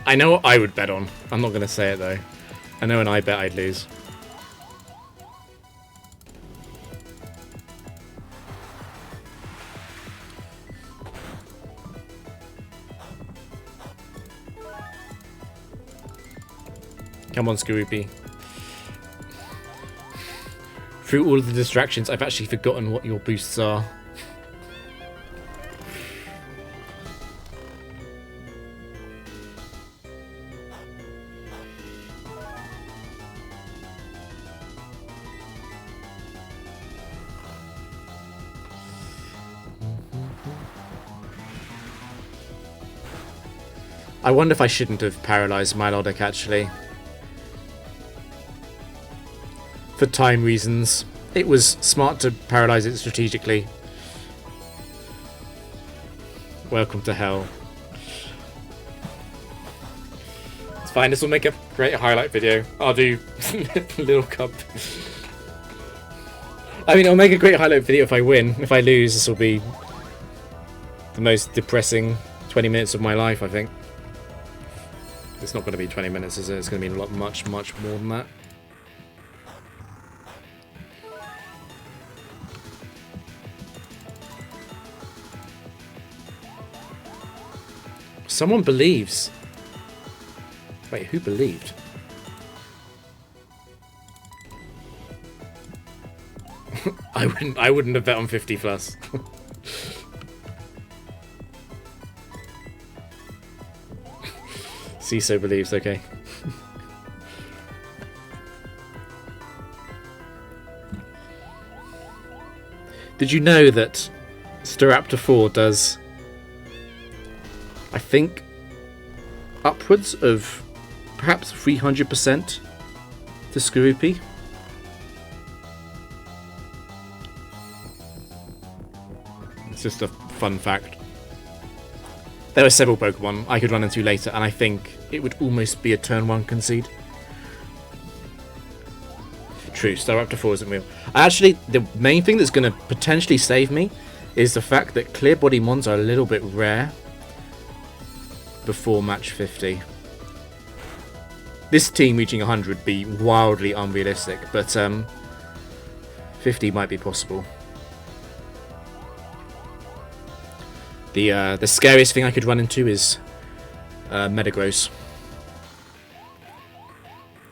S1: I know what I would bet on. I'm not going to say it though. I know when I bet I'd lose. Come on, Scroopy. Through all of the distractions, I've actually forgotten what your boosts are. I wonder if I shouldn't have paralysed Milotic, actually. For time reasons. It was smart to paralyse it strategically. Welcome to hell. It's fine, this will make a great highlight video. I'll do Little Cub. I mean, it'll make a great highlight video if I win. If I lose, this will be the most depressing 20 minutes of my life, I think. It's not going to be 20 minutes, is it? It's going to be a lot, much more than that. Someone believes. Wait, who believed? I wouldn't have bet on 50 plus. CISO believes, okay. Did you know that Staraptor 4 does, I think, upwards of perhaps 300% to Skorupi? It's just a fun fact. There are several Pokemon I could run into later, and I think it would almost be a turn 1 concede. True, Staraptor 4 isn't real. Actually, the main thing that's going to potentially save me is the fact that Clear Body Mons are a little bit rare before match 50. This team reaching 100 would be wildly unrealistic, but 50 might be possible. The scariest thing I could run into is Metagross.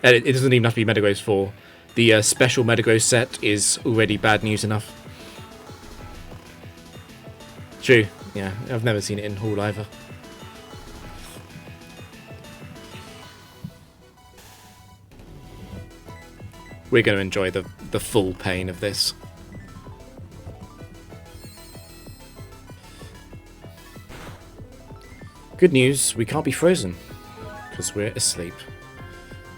S1: It doesn't even have to be Metagross 4. The special Metagross set is already bad news enough. True, yeah, I've never seen it in Hall either. We're going to enjoy the full pain of this. Good news, we can't be frozen, because we're asleep.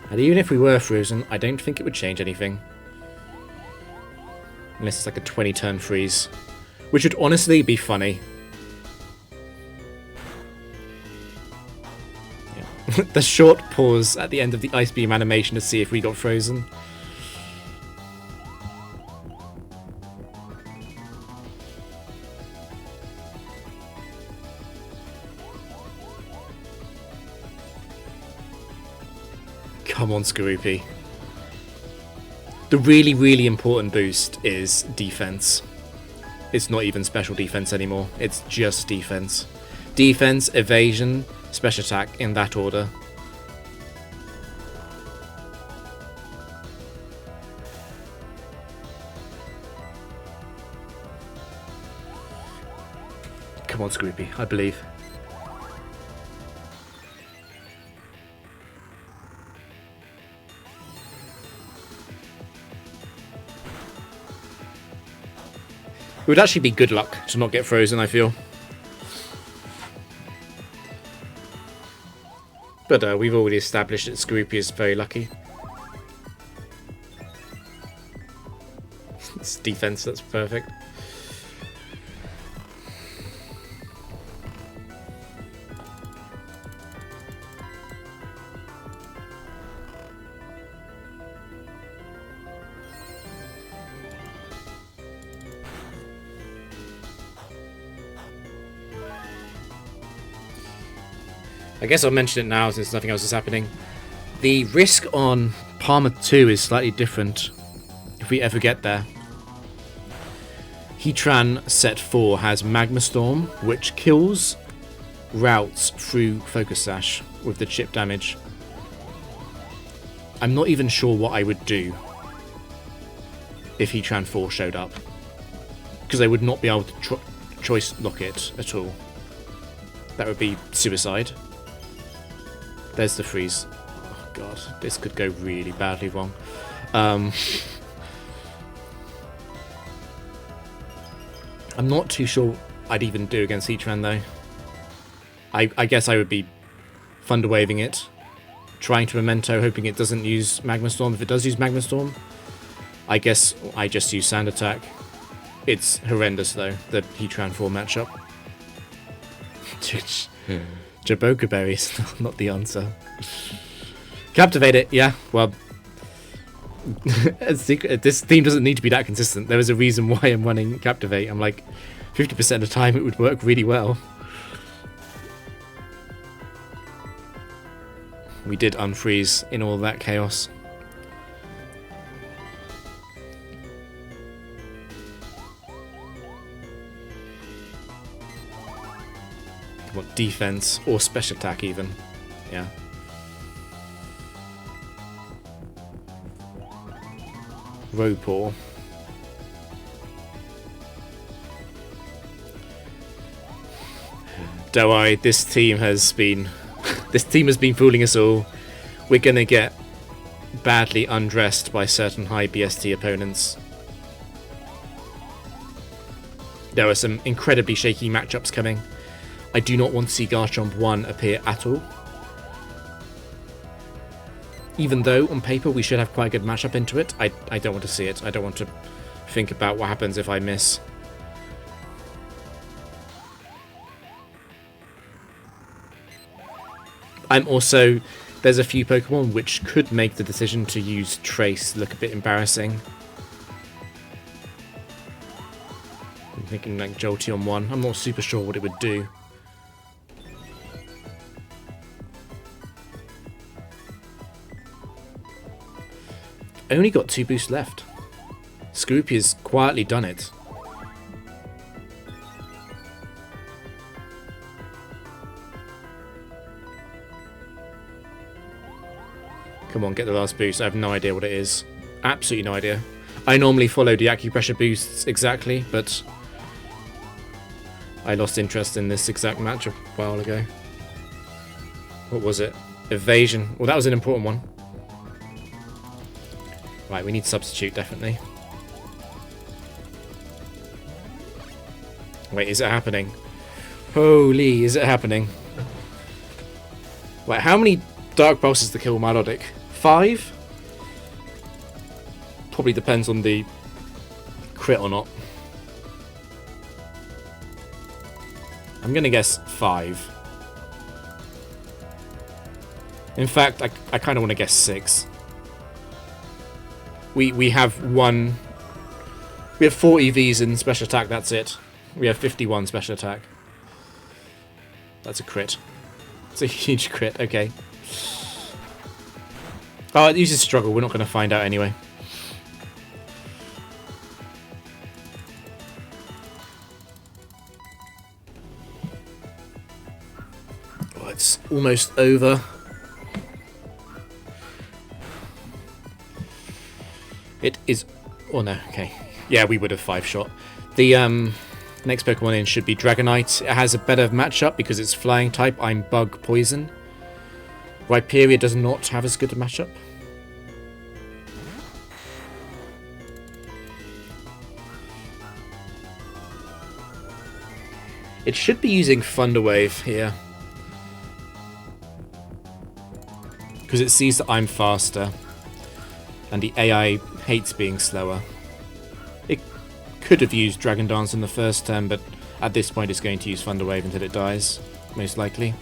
S1: And even if we were frozen, I don't think it would change anything. Unless it's like a 20-turn freeze. Which would honestly be funny. Yeah. The short pause at the end of the Ice Beam animation to see if we got frozen. Come on, Skorupi. The really, really important boost is defense. It's not even special defense anymore. It's just defense. Defense, evasion, special attack in that order. Come on, Skorupi. I believe. It would actually be good luck to not get frozen, I feel. But we've already established that Skorupi is very lucky. It's defense, that's perfect. I guess I'll mention it now since nothing else is happening. The risk on Palmer 2 is slightly different if we ever get there. Heatran set 4 has Magma Storm, which kills routes through Focus Sash with the chip damage. I'm not even sure what I would do if Heatran 4 showed up, because I would not be able to choice lock it at all. That would be suicide. There's the freeze. Oh god, this could go really badly wrong. I'm not too sure I'd even do against Heatran though. I guess I would be Thunder Waving it, trying to Memento, hoping it doesn't use Magma Storm. If it does use Magma Storm, I guess I just use Sand Attack. It's horrendous though, the Heatran 4 matchup. Jaboka Berries, not the answer. Captivate it, yeah, well... this theme doesn't need to be that consistent. There is a reason why I'm running Captivate. I'm like, 50% of the time it would work really well. We did unfreeze in all that chaos. What, defense or special attack even? Yeah. Ropor. Don't worry, this team has been fooling us all. We're gonna get badly undressed by certain high BST opponents. There are some incredibly shaky matchups coming. I do not want to see Garchomp 1 appear at all. Even though, on paper, we should have quite a good matchup into it, I don't want to see it. I don't want to think about what happens if I miss. I'm also... There's a few Pokemon which could make the decision to use Trace look a bit embarrassing. I'm thinking like Jolteon 1. I'm not super sure what it would do. Only got 2 boosts left. Skorupi has quietly done it. Come on, get the last boost. I have no idea what it is. Absolutely no idea. I normally follow the acupressure boosts exactly, but I lost interest in this exact match a while ago. What was it? Evasion. Well, that was an important one. Right, we need substitute, definitely. Wait, is it happening? Holy, is it happening? Wait, how many Dark Pulses to kill Milotic? 5? Probably depends on the crit or not. I'm gonna guess 5. In fact, I kind of want to guess 6. We have one... We have 4 EVs in special attack, that's it. We have 51 special attack. That's a crit. It's a huge crit, okay. Oh, it uses struggle, we're not going to find out anyway. Oh, it's almost over. It is... Oh no, okay. Yeah, we would have 5-shot. The next Pokemon in should be Dragonite. It has a better matchup because it's flying type. I'm Bug Poison. Rhyperior does not have as good a matchup. It should be using Thunder Wave here. Because it sees that I'm faster. And the AI hates being slower. It could have used Dragon Dance in the first turn, but at this point it's going to use Thunder Wave until it dies, most likely.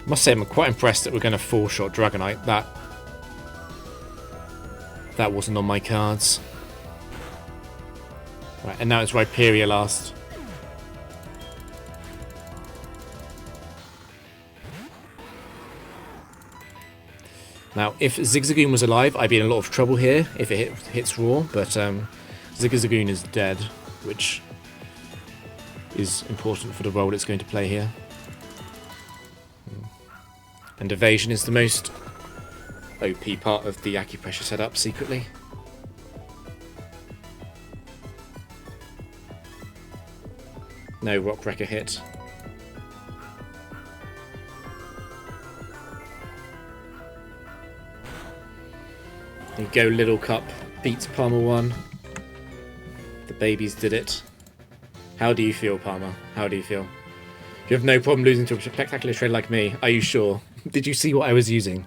S1: I must say I'm quite impressed that we're going to 4-shot Dragonite. That wasn't on my cards. Right, and now it's Rhyperior last. Now, if Zigzagoon was alive, I'd be in a lot of trouble here if it hits Raw, but Zigzagoon is dead, which is important for the role it's going to play here. And Evasion is the most OP part of the acupressure setup, secretly. No Rock Wrecker hit. There you go, Little Cup. beats Palmer 1. The babies did it. How do you feel, Palmer? How do you feel? You have no problem losing to a spectacular trainer like me. Are you sure? Did you see what I was using?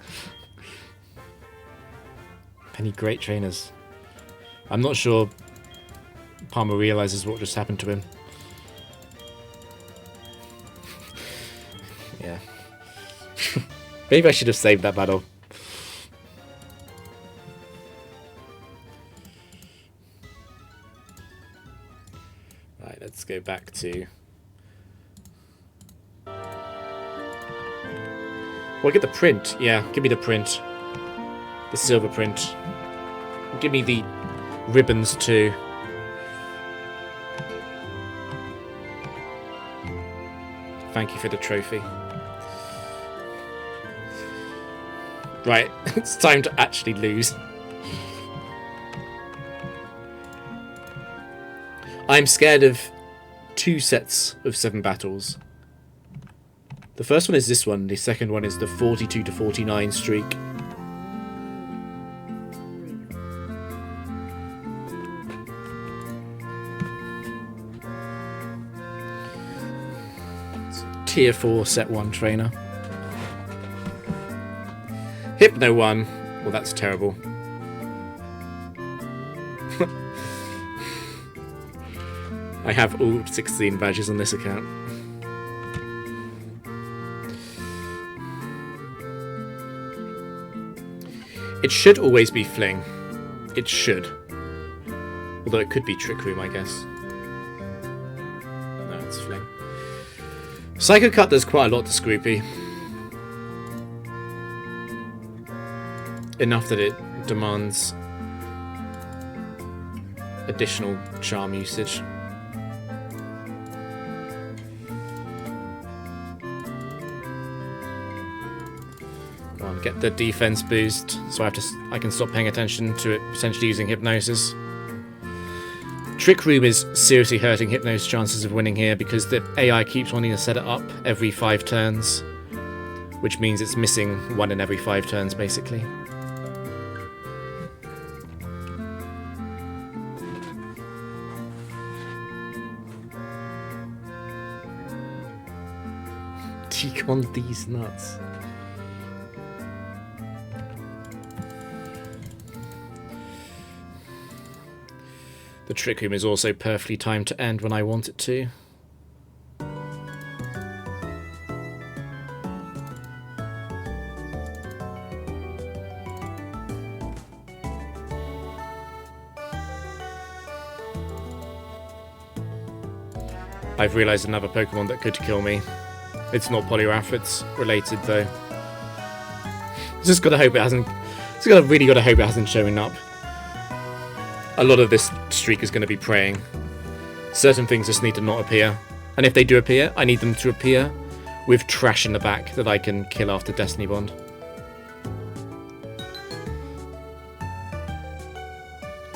S1: Penny great trainers. I'm not sure Palmer realizes what just happened to him. Yeah. Maybe I should have saved that battle. Right, let's go back to... Well, get the print. Yeah, give me the print. The silver print. Give me the ribbons too. Thank you for the trophy. Right, it's time to actually lose. I'm scared of 2 sets of 7 battles. The first one is this one, the second one is the 42 to 49 streak. Tier 4 set 1 trainer. Hypno 1. Well, that's terrible. I have all 16 badges on this account. It should always be Fling. It should. Although it could be Trick Room, I guess. No, it's Fling. Psycho Cut does quite a lot to Scroopy. Enough that it demands additional charm usage. Go on, get the defense boost, so I can stop paying attention to it potentially using Hypnosis. Trick Room is seriously hurting Hypno's chances of winning here because the AI keeps wanting to set it up every 5 turns, which means it's missing 1 in every 5 turns, basically. Decon these nuts. The Trick Room is also perfectly timed to end when I want it to. I've realised another Pokemon that could kill me. It's not Poliwrath, it's related though. Just gotta hope it hasn't. Really gotta hope it hasn't shown up. A lot of this streak is going to be praying. Certain things just need to not appear. And if they do appear, I need them to appear with trash in the back that I can kill after Destiny Bond.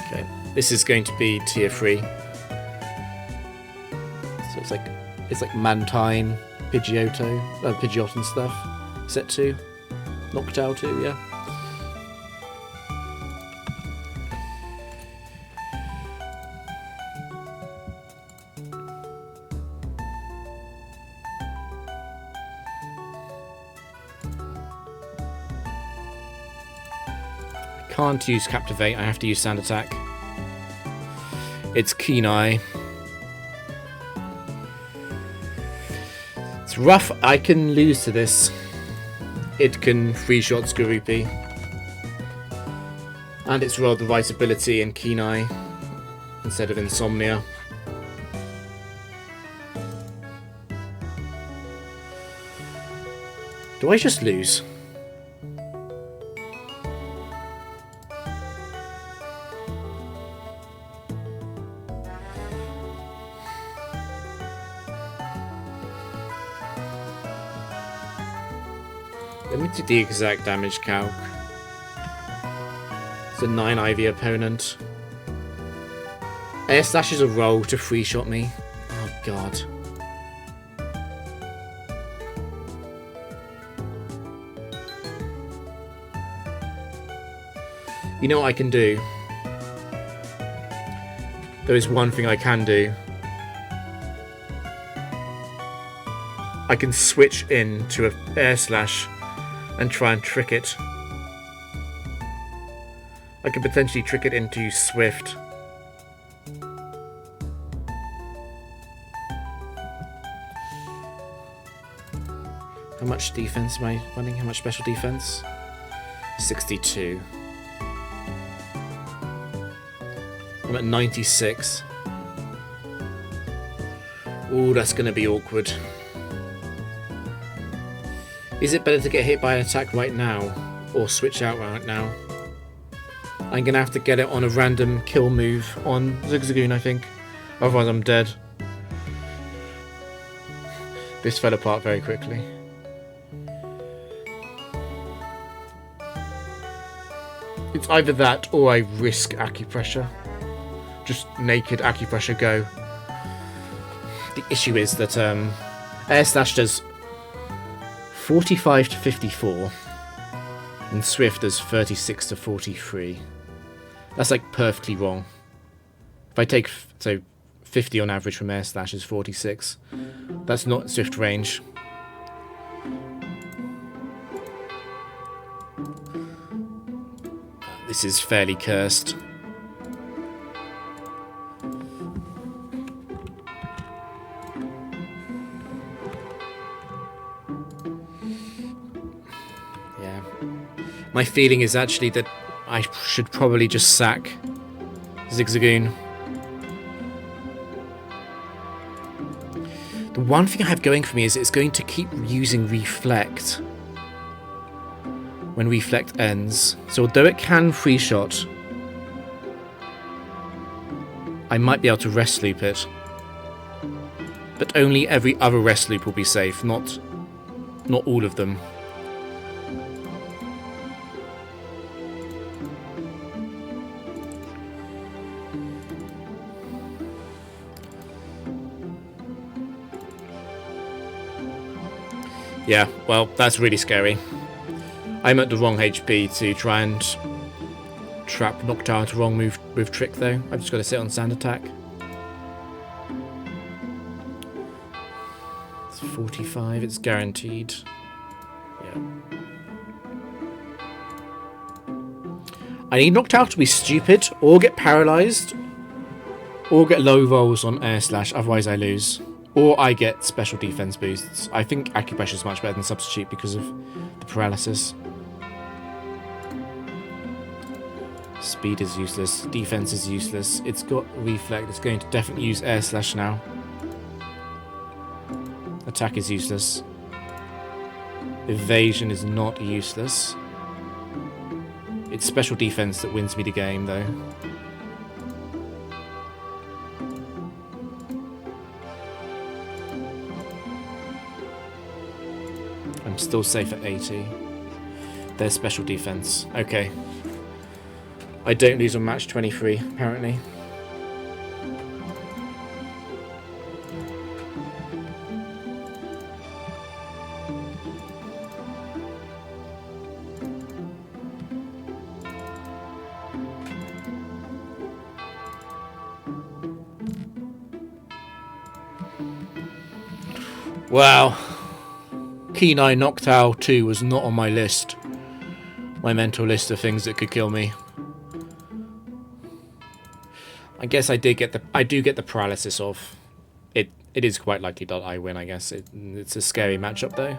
S1: Okay, this is going to be tier 3. So it's like Mantine, Pidgeot and stuff. Set 2. Noctowl 2, yeah. Can't use Captivate, I have to use Sand Attack. It's Keen Eye. It's rough, I can lose to this. It can 3-shot Skorupi. And it's rolled the right ability in Keen Eye instead of Insomnia. Do I just lose? Let me do the exact damage calc. It's a 9 Ivy opponent. Air Slash is a roll to 3-shot me. Oh god. You know what I can do? there is one thing I can do. I can switch into a air slash and try and trick it. I could potentially trick it into Swift. How much defense am I running? How much special defense? 62. I'm at 96. Ooh, that's going to be awkward. Is it better to get hit by an attack right now or switch out right now? I'm going to have to get it on a random kill move on Zigzagoon, I think. Otherwise I'm dead. This fell apart very quickly. It's either that or I risk acupressure. Just naked acupressure go. The issue is that Air Slash does 45 to 54 and Swift does 36 to 43. That's like perfectly wrong. If I take, so 50 on average from Air Slash is 46. That's not Swift range. This is fairly cursed. Yeah. My feeling is actually that I should probably just sack Zigzagoon. The one thing I have going for me is it's going to keep using Reflect when Reflect ends. So although it can free shot, I might be able to rest loop it. But only every other rest loop will be safe, not all of them. Yeah, well, that's really scary. I'm at the wrong HP to try and trap Noctowl to wrong move with Trick though. I've just got to sit on Sand Attack. It's 45, it's guaranteed. Yeah. I need Noctowl to be stupid, or get paralysed, or get low rolls on Air Slash, otherwise I lose. Or I get special defense boosts. I think Acupressure is much better than Substitute because of the paralysis. Speed is useless. Defense is useless. It's got Reflect. It's going to definitely use Air Slash now. Attack is useless. Evasion is not useless. It's special defense that wins me the game, though. I'm still safe at 80. There's special defense. Okay. I don't lose on match 23, apparently. Wow. Kenai Noctowl 2 was not on my list. My mental list of things that could kill me. I guess I do get the paralysis off. It is quite likely that I win, I guess. It's a scary matchup though.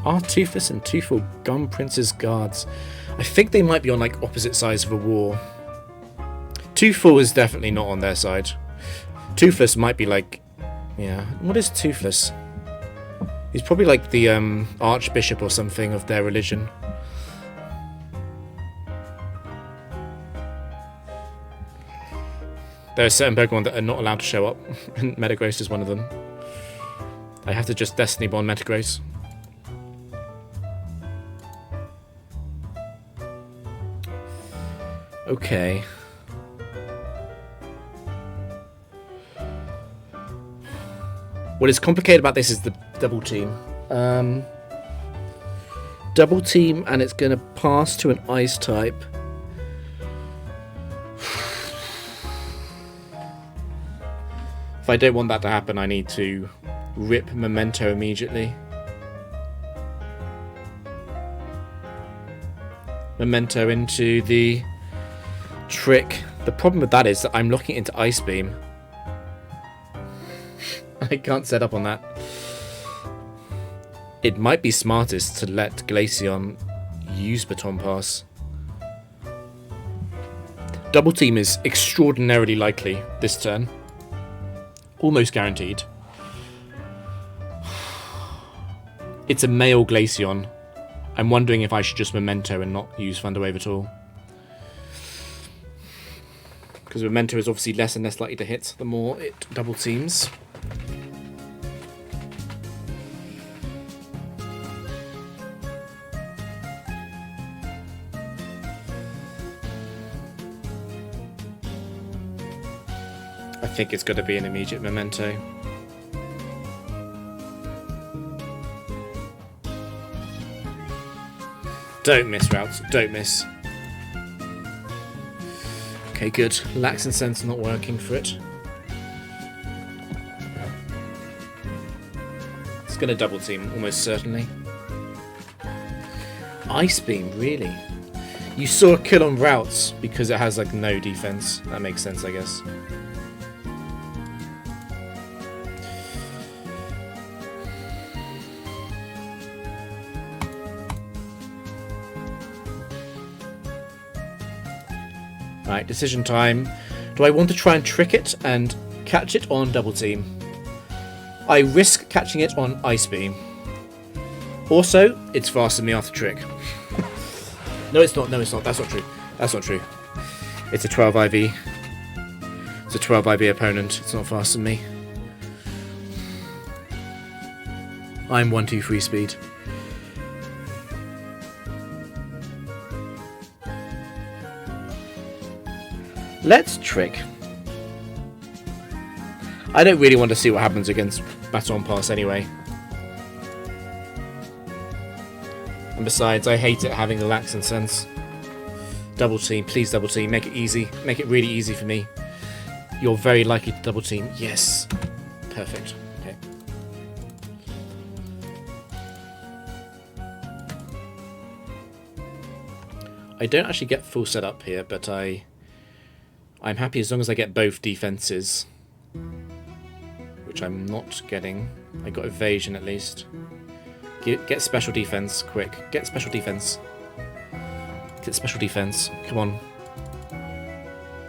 S1: Are Toothless and Toothful Gum Prince's guards? I think they might be on like opposite sides of a war. Toothful is definitely not on their side. Toothless might be like, yeah. What is Toothless? He's probably like the Archbishop or something of their religion. There are certain Pokemon that are not allowed to show up, and Metagross is one of them. I have to just Destiny Bond Metagross. Okay. What is complicated about this is the double team. Double team, and it's going to pass to an ice type. If I don't want that to happen, I need to rip Memento immediately. Memento into the trick. The problem with that is that I'm locking into Ice Beam. I can't set up on that. It might be smartest to let Glaceon use Baton Pass. Double team is extraordinarily likely this turn. Almost guaranteed. It's a male Glaceon. I'm wondering if I should just Memento and not use Thunder Wave at all. Because Memento is obviously less and less likely to hit the more it double teams. I think it's got to be an immediate Memento. Don't miss, Routes. Don't miss. Okay, good. Lax and Sense not working for it. It's going to double team, almost certainly. Ice Beam, really? You saw a kill on Routes because it has like no defense. That makes sense, I guess. Right, decision time. Do I want to try and trick it and catch it on double team? I risk catching it on Ice Beam. Also, it's faster than me after trick. No, it's not. No, it's not. That's not true. That's not true. It's a 12 IV. It's a 12 IV opponent. It's not faster than me. I'm 1-2 free speed. Let's trick. I don't really want to see what happens against Baton Pass anyway. And besides, I hate it having the Lax and Sense. Double team, please double team. Make it easy. Make it really easy for me. You're very likely to double team. Yes. Perfect. Okay. I don't actually get full setup here, but I'm happy as long as I get both defenses, which I'm not getting. I got evasion at least. Get special defense, quick. Get special defense. Get special defense. Come on.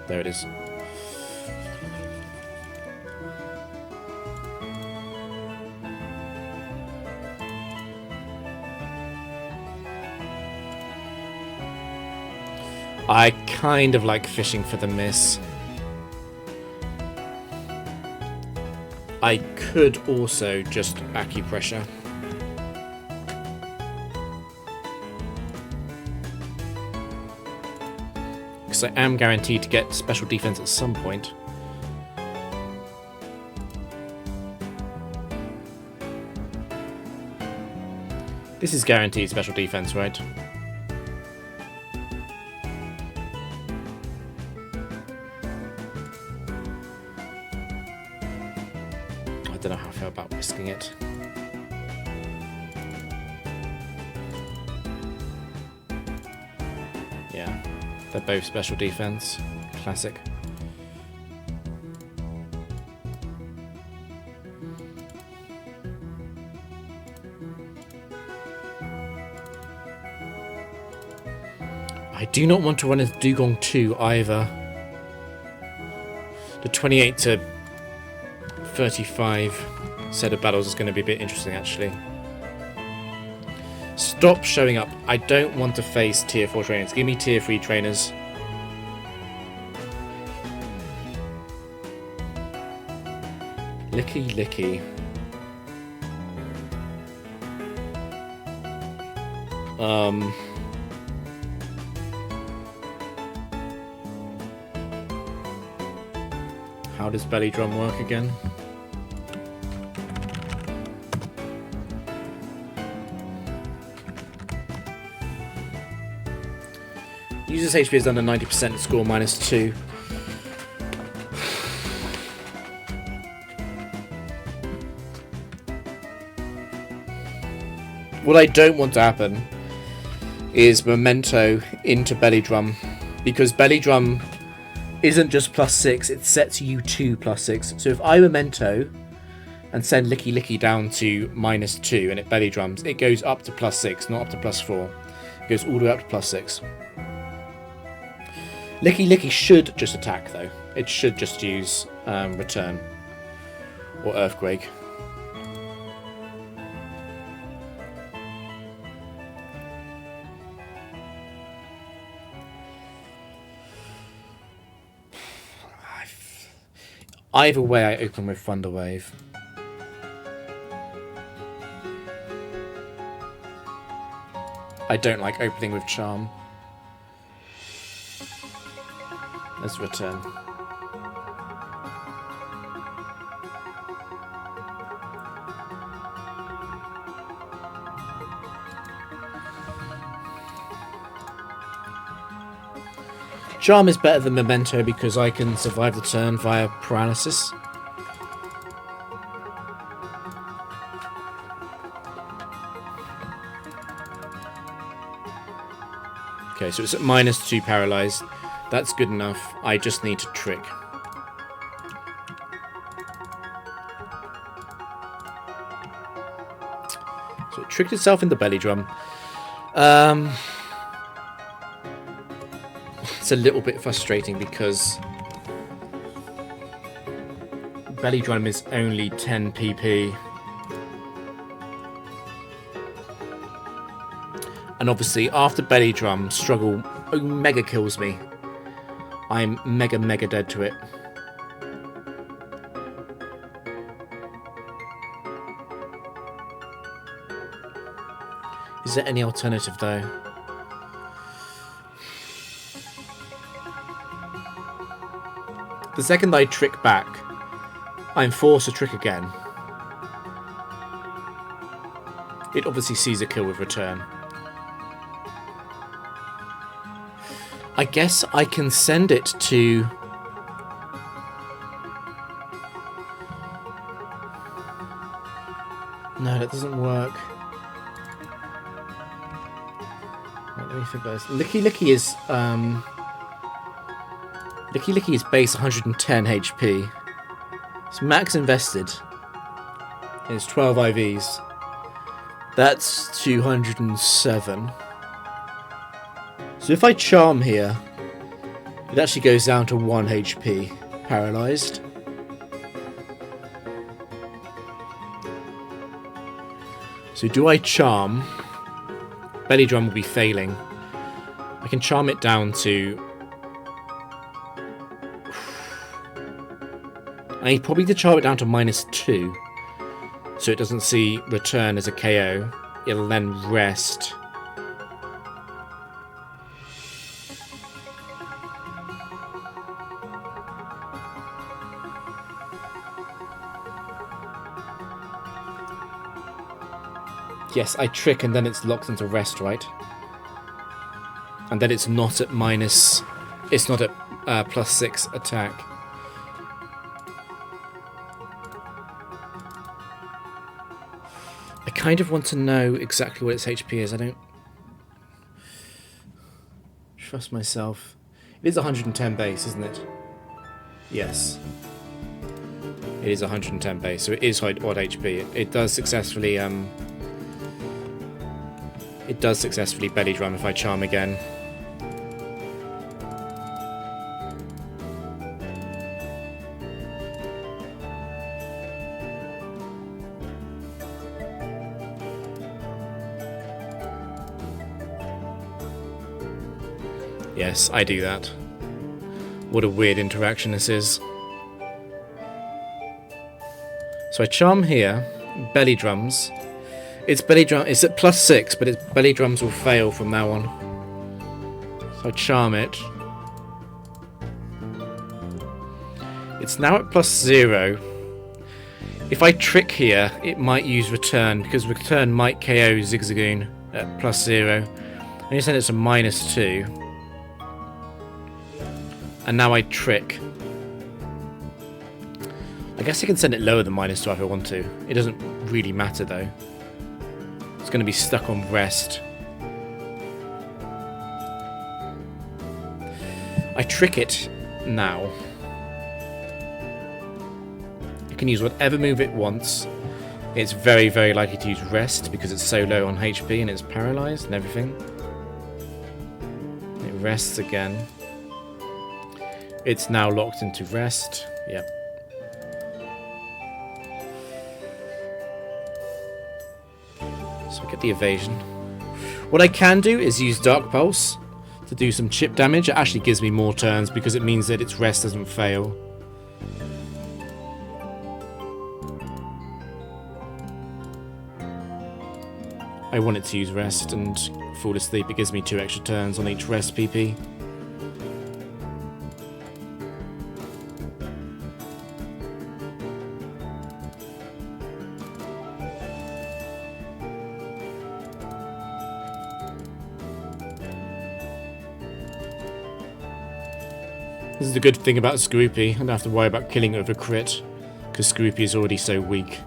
S1: There it is. I kind of like fishing for the miss. I could also just acupressure. Because I am guaranteed to get special defense at some point. This is guaranteed special defense, right? I don't know how I feel about risking it. Yeah, they're both special defense. Classic. I do not want to run into Dugong 2 either. The 28 to 35 set of battles is going to be a bit interesting, actually. Stop showing up. I don't want to face tier 4 trainers. Give me tier 3 trainers. Licky licky. How does belly drum work again? User's HP is under 90%, score -2. What I don't want to happen is Memento into belly drum, because belly drum isn't just +6, it sets you to +6. So if I Memento and send Licky Licky down to -2 and it belly drums, it goes up to +6, not up to +4. It goes all the way up to +6. Licky Licky should just attack though. It should just use Return or Earthquake. Either way, I open with Thunder Wave. I don't like opening with Charm. Let's return. Charm is better than Memento because I can survive the turn via paralysis. Okay, so it's at -2 paralyzed. That's good enough. I just need to trick. So it tricked itself in the belly drum. It's a little bit frustrating because belly drum is only 10 PP. And obviously after belly drum, struggle mega kills me. I'm mega dead to it. Is there any alternative though? The second I trick back, I'm forced to trick again. It obviously sees a kill with Return. I guess I can send it to... No, that doesn't work. Right, let me think about this. Licky Licky is... Licky Licky is base 110 HP. It's max invested. It's 12 IVs. That's 207. So if I Charm here, it actually goes down to 1 HP, paralyzed. So do I Charm? Belly drum will be failing. I can Charm it down to... I need probably to Charm it down to -2, so it doesn't see Return as a KO. It'll then rest. Yes, I trick and then it's locked into rest, right? And then it's not at minus... It's not at +6 attack. I kind of want to know exactly what its HP is. I don't trust myself. It is 110 base, isn't it? Yes. It is 110 base, so it is odd HP. It does successfully... It does successfully belly drum if I Charm again. Yes, I do that. What a weird interaction this is. So I Charm here, belly drums. It's belly drum. It's at +6, but its belly drums will fail from now on. So I Charm it. It's now at +0. If I trick here, it might use return, because return might KO Zigzagoon at +0. And you send it to -2. And now I trick. I guess I can send it lower than -2 if I want to. It doesn't really matter though. It's going to be stuck on rest. I trick it now. It can use whatever move it wants. It's very, very likely to use rest because it's so low on HP and it's paralyzed and everything. It rests again. It's now locked into rest. Yep. So I get the evasion. What I can do is use Dark Pulse to do some chip damage. It actually gives me more turns because it means that its rest doesn't fail. I want it to use rest and fall asleep. It gives me 2 extra turns on each rest PP. This is the good thing about Skorupi. I don't have to worry about killing it with a crit, because Skorupi is already so weak.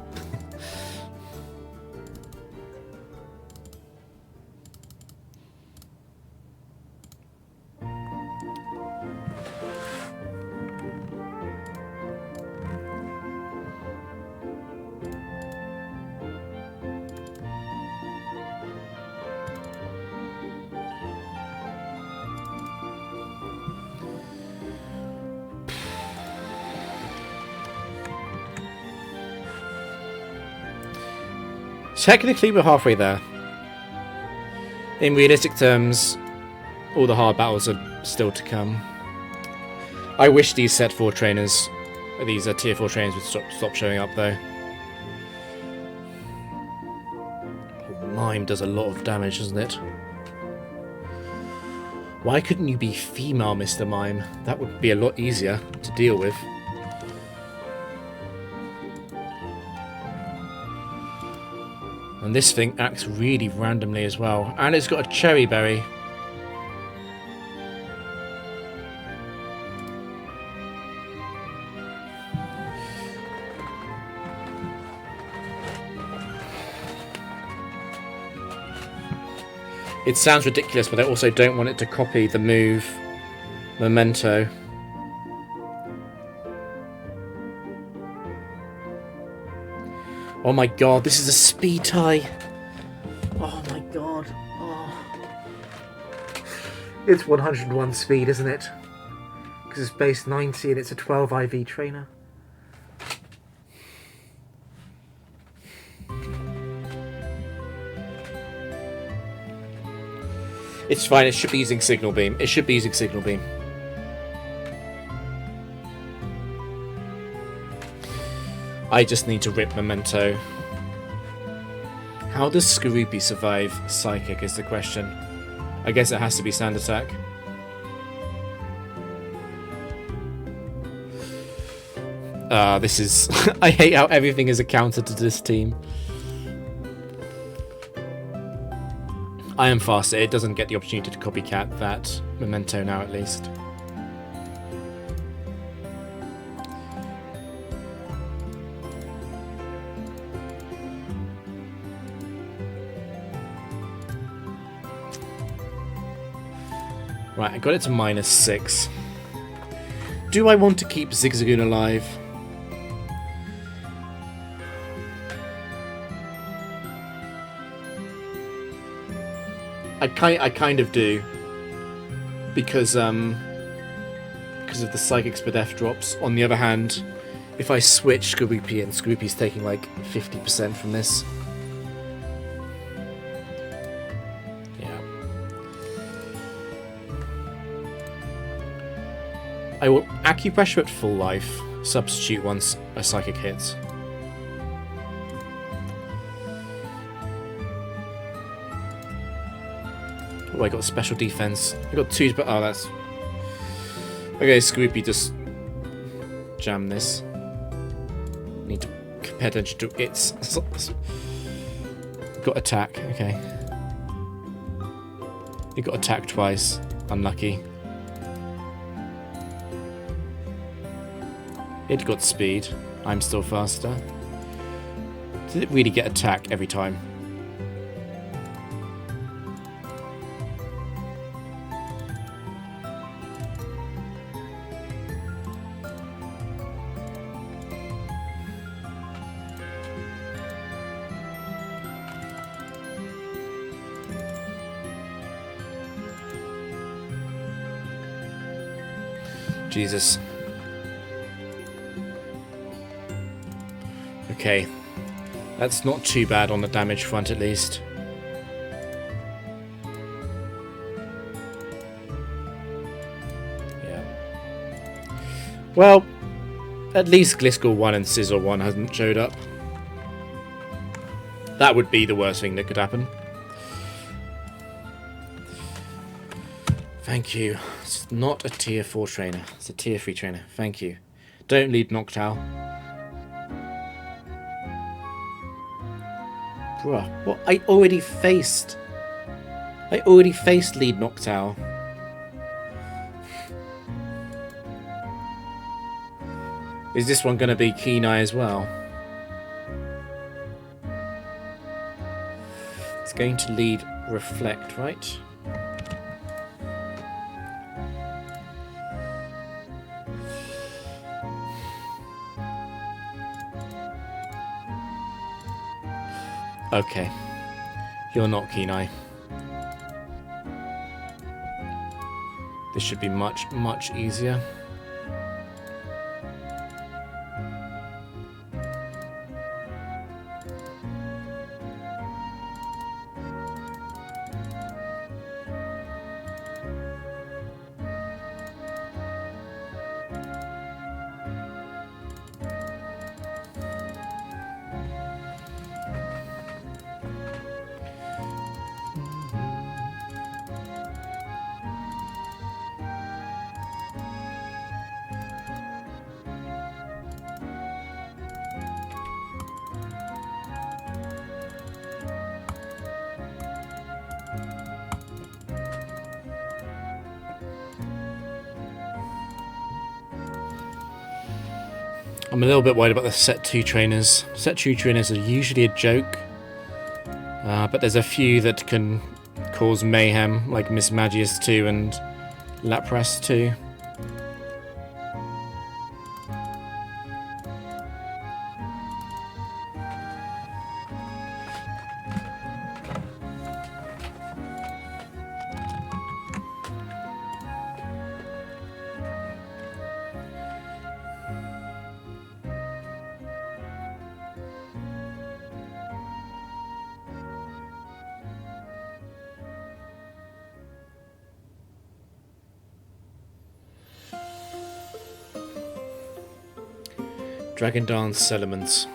S1: Technically, we're halfway there. In realistic terms, all the hard battles are still to come. I wish these set 4 trainers, these tier 4 trainers would stop showing up though. Mime does a lot of damage, doesn't it? Why couldn't you be female, Mr. Mime? That would be a lot easier to deal with. And this thing acts really randomly as well. And it's got a cherry berry. It sounds ridiculous, but I also don't want it to copy the move Memento. Oh my god, this is a speed tie. Oh my god. Oh. It's 101 speed, isn't it? Because it's base 90 and it's a 12 IV trainer. It's fine, it should be using Signal Beam. It should be using Signal Beam. I just need to rip Memento. How does Skorupi survive Psychic is the question. I guess it has to be Sand Attack. This is... I hate how everything is a counter to this team. I am faster. It doesn't get the opportunity to copycat that Memento now at least. Right, I got it to -6. Do I want to keep Zigzagoon alive? I kind of do. Because of the Psychic Spadef drops. On the other hand, if I switch Skorupi and Skorupi's taking like 50% from this. I will Acupressure at full life, substitute once a Psychic hits. Oh, I got special defense. I got 2, but oh, that's... Okay, Skorupi just jam this. Need to pay attention to its... Got attack, okay. You got attack twice. Unlucky. It got speed. I'm still faster. Did it really get attack every time? Jesus. Okay. That's not too bad on the damage front, at least. Yeah. Well, at least Gliscor 1 and Scizor 1 hasn't showed up. That would be the worst thing that could happen. Thank you. It's not a tier 4 trainer. It's a tier 3 trainer. Thank you. Don't lead Noctowl. Bruh, what? I already faced lead Noctowl. Is this one going to be Keen Eye as well? It's going to lead Reflect, right? Okay. You're not Keen Eye. This should be much, much easier. I'm a little bit worried about the set 2 trainers. Set 2 trainers are usually a joke, but there's a few that can cause mayhem, like Mismagius 2 and Lapras 2. Dragon Dance Elements.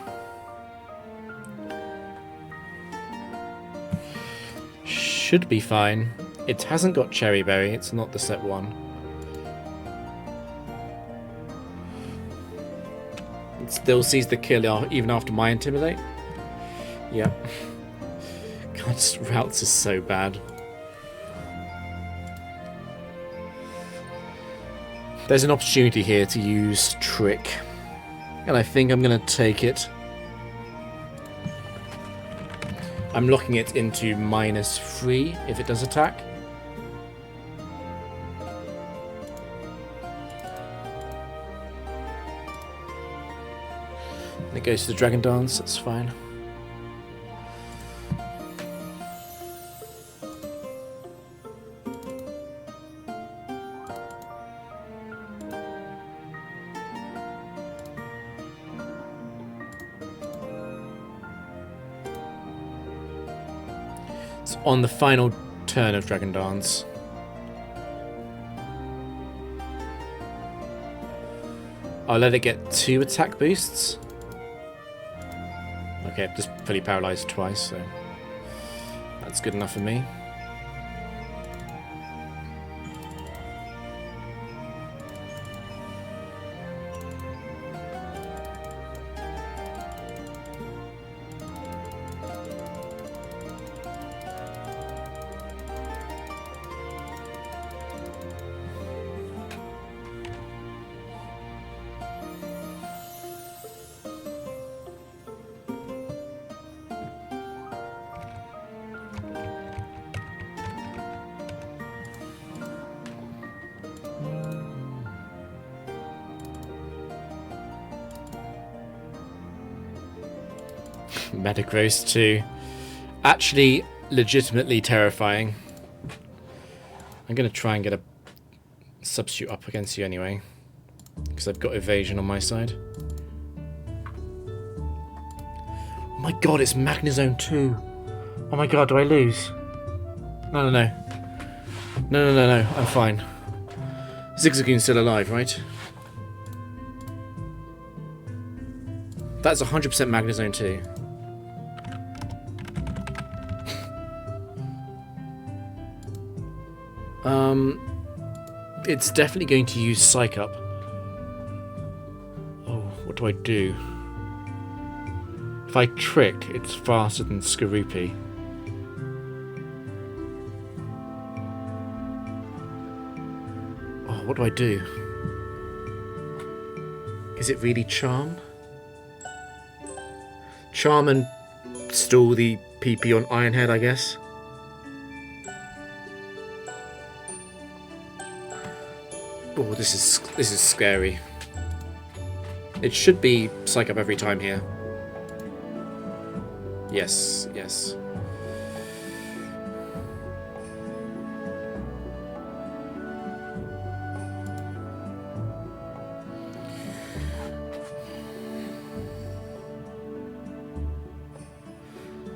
S1: Should be fine. It hasn't got Cherry Berry, it's not the set 1. It still sees the kill even after my Intimidate. Yep. God, just routes is so bad. There's an opportunity here to use Trick. And I think I'm going to take it. I'm locking it into -3 if it does attack. And it goes to the Dragon Dance, that's fine. On the final turn of Dragon Dance. I'll let it get 2 attack boosts. Okay, just fully paralyzed twice, so that's good enough for me. Metagross 2. Actually, legitimately terrifying. I'm going to try and get a substitute up against you anyway. Because I've got evasion on my side. Oh my god, it's Magnezone 2. Oh my god, do I lose? No. No, I'm fine. Zigzagoon's still alive, right? That's 100% Magnezone 2. It's definitely going to use Psych Up. Oh, what do I do? If I trick, it's faster than Skorupi. Oh, what do I do? Is it really Charm? Charm and stall the PP on Ironhead, I guess. Oh, this is scary. It should be Psych Up every time here. Yes.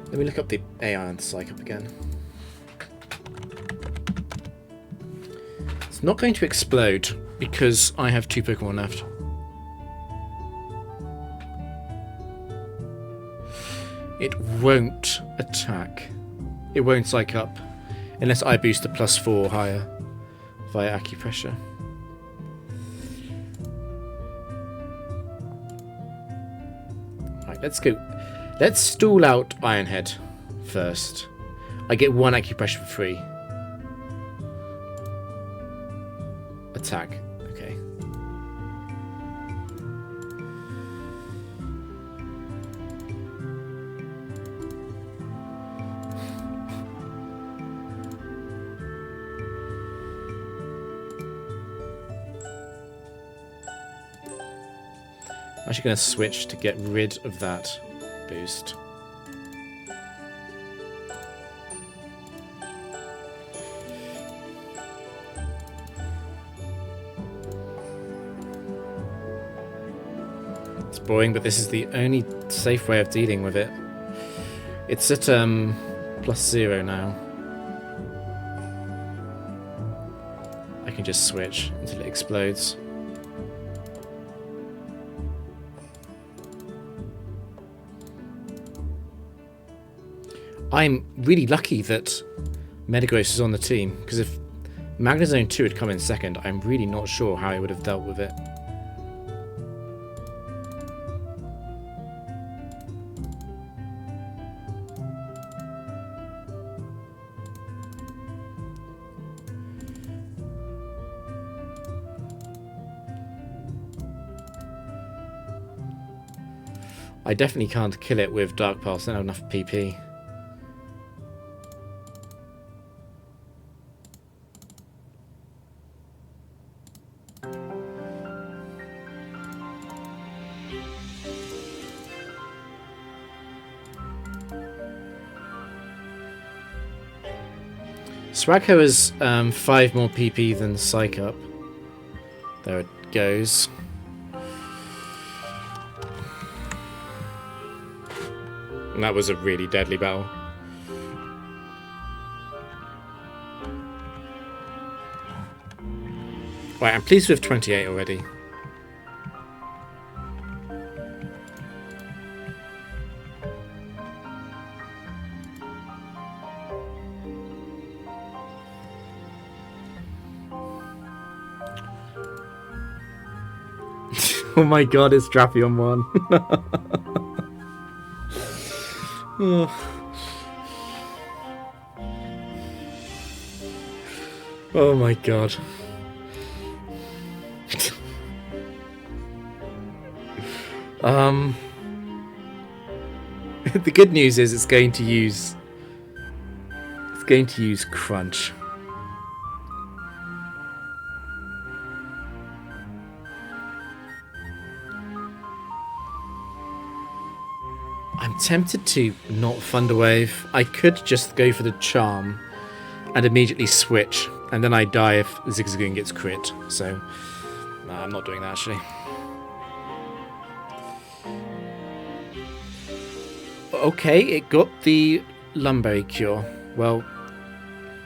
S1: Let me look up the AI on Psych Up again. It's not going to explode because I have 2 Pokemon left. It won't attack. It won't Psych Up unless I boost a +4 or higher via Acupressure. Right, let's go. Let's stall out Ironhead first. I get 1 Acupressure for free. Attack. Okay. I'm actually going to switch to get rid of that boost. It's boring, but this is the only safe way of dealing with it. It's at +0 now. I can just switch until it explodes. I'm really lucky that Metagross is on the team, because if Magnezone 2 had come in second, I'm really not sure how I would have dealt with it. I definitely can't kill it with Dark Pulse, I don't have enough PP. Swagho has 5 more PP than Psych Up. There it goes. And that was a really deadly battle. Right, I'm pleased with 28 already. Oh my god, it's Drapion 1. Oh my god. The good news is it's going to use Crunch. I'm tempted to not Thunderwave. I could just go for the charm and immediately switch, and then I die if Zigzagoon gets crit. So, I'm not doing that actually. Okay, it got the Lumberry cure. Well,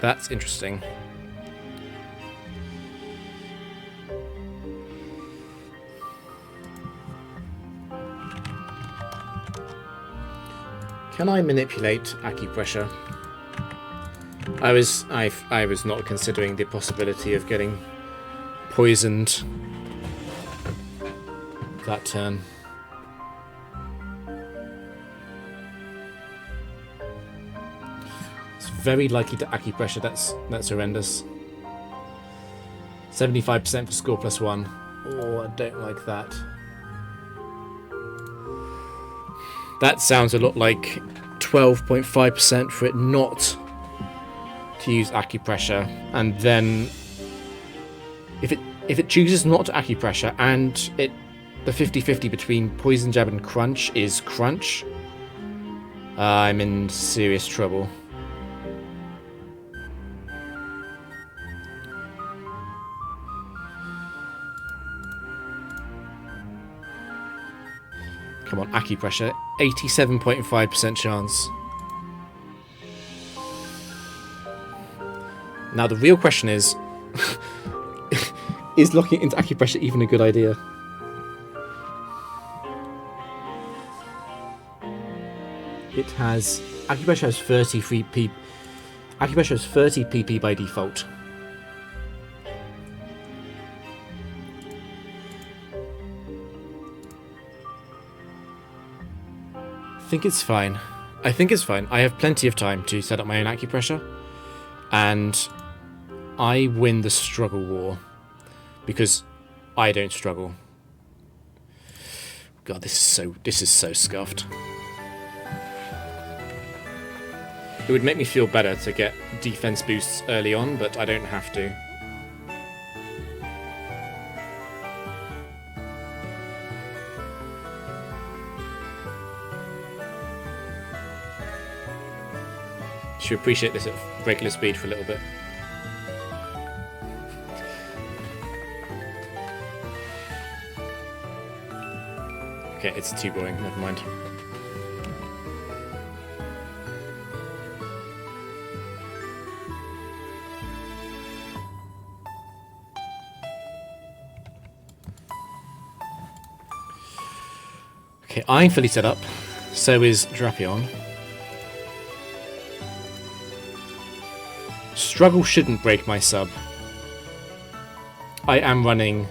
S1: that's interesting. Can I manipulate acupressure? I was not considering the possibility of getting poisoned that turn. It's very likely to acupressure. That's horrendous. 75% for score +1. Oh, I don't like that. That sounds a lot like 12.5% for it not to use acupressure, and then if it chooses not to acupressure and the 50-50 between poison jab and crunch is crunch, I'm in serious trouble. Come on, acupressure. 87.5% chance. Now the real question is, is locking into acupressure even a good idea? It has... acupressure has 30 free PP. Acupressure has 30 PP by default. I think it's fine. I think it's fine. I have plenty of time to set up my own acupressure, and I win the struggle war because I don't struggle. God, this is so scuffed. It would make me feel better to get defense boosts early on, but I don't have to. Should appreciate this at regular speed for a little bit. Okay, it's too boring, never mind. Okay, I'm fully set up, so is Drapion. Struggle shouldn't break my sub. I am running...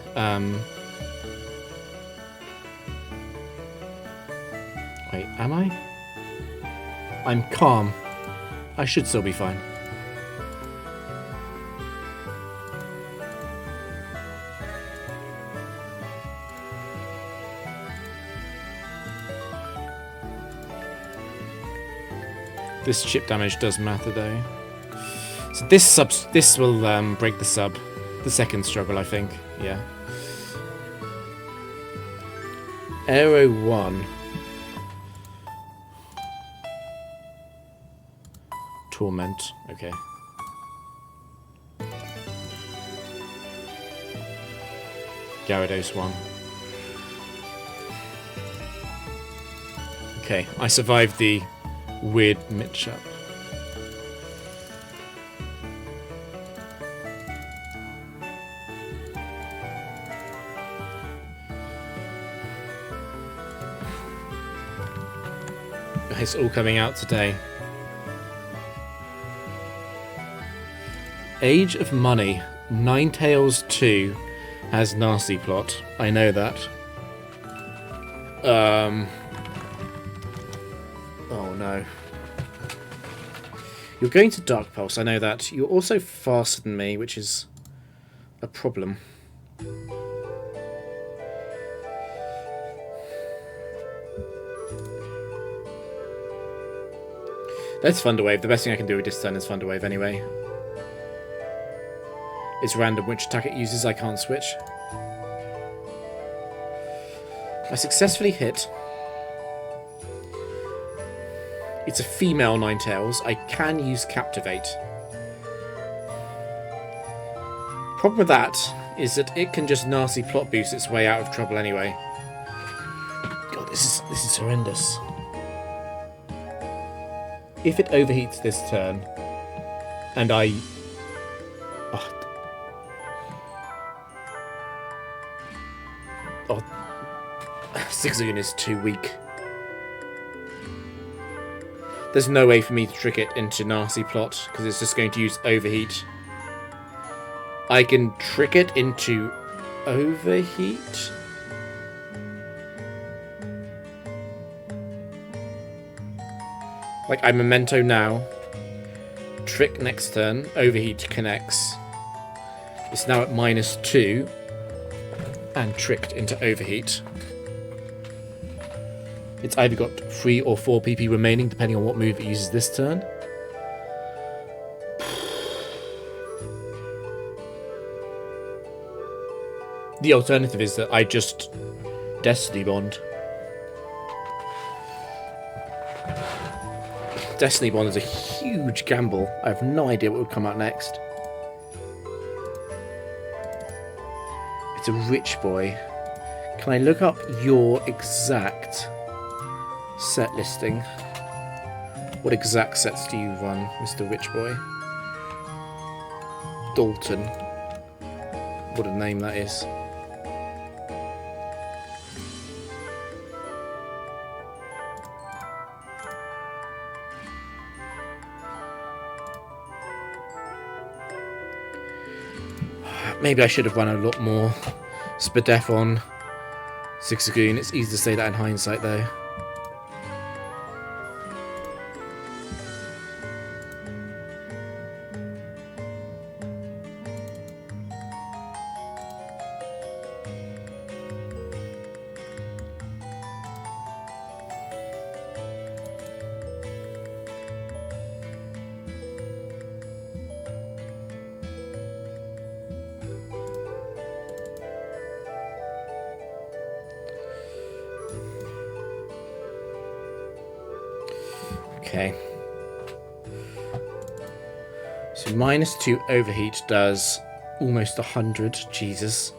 S1: Wait, am I? I'm calm. I should still be fine. This chip damage does matter though. So this will break the sub. The second struggle, I think. Yeah. Aero 1. Torment. Okay. Gyarados 1. Okay, I survived the weird mix-up. It's all coming out today. Age of Money. Ninetales 2 has Nasty Plot. I know that. Oh no. You're going to Dark Pulse, I know that. You're also faster than me, which is a problem. Let's Thunderwave. The best thing I can do with this turn is Thunderwave anyway. It's random which attack it uses, I can't switch. I successfully hit. It's a female Ninetales. I can use Captivate. Problem with that is that it can just nasty plot boost its way out of trouble anyway. God, this is horrendous. If it overheats this turn, and I... Zigzagoon is too weak. There's no way for me to trick it into nasty plot, because it's just going to use overheat. I can trick it into overheat? Like, I memento now. Trick next turn. Overheat connects. It's now at -2. And tricked into overheat. It's either got 3 or 4 PP remaining, depending on what move it uses this turn. The alternative is that I just Destiny Bond. Destiny Bond is a huge gamble. I have no idea what would come out next. It's a rich boy. Can I look up your exact set listing? What exact sets do you run, Mr. Rich Boy? Dalton. What a name that is. Maybe I should have run a lot more Spadef on Zigzagoon. It's easy to say that in hindsight, though. Okay. So -2 overheat does almost 100. Jesus.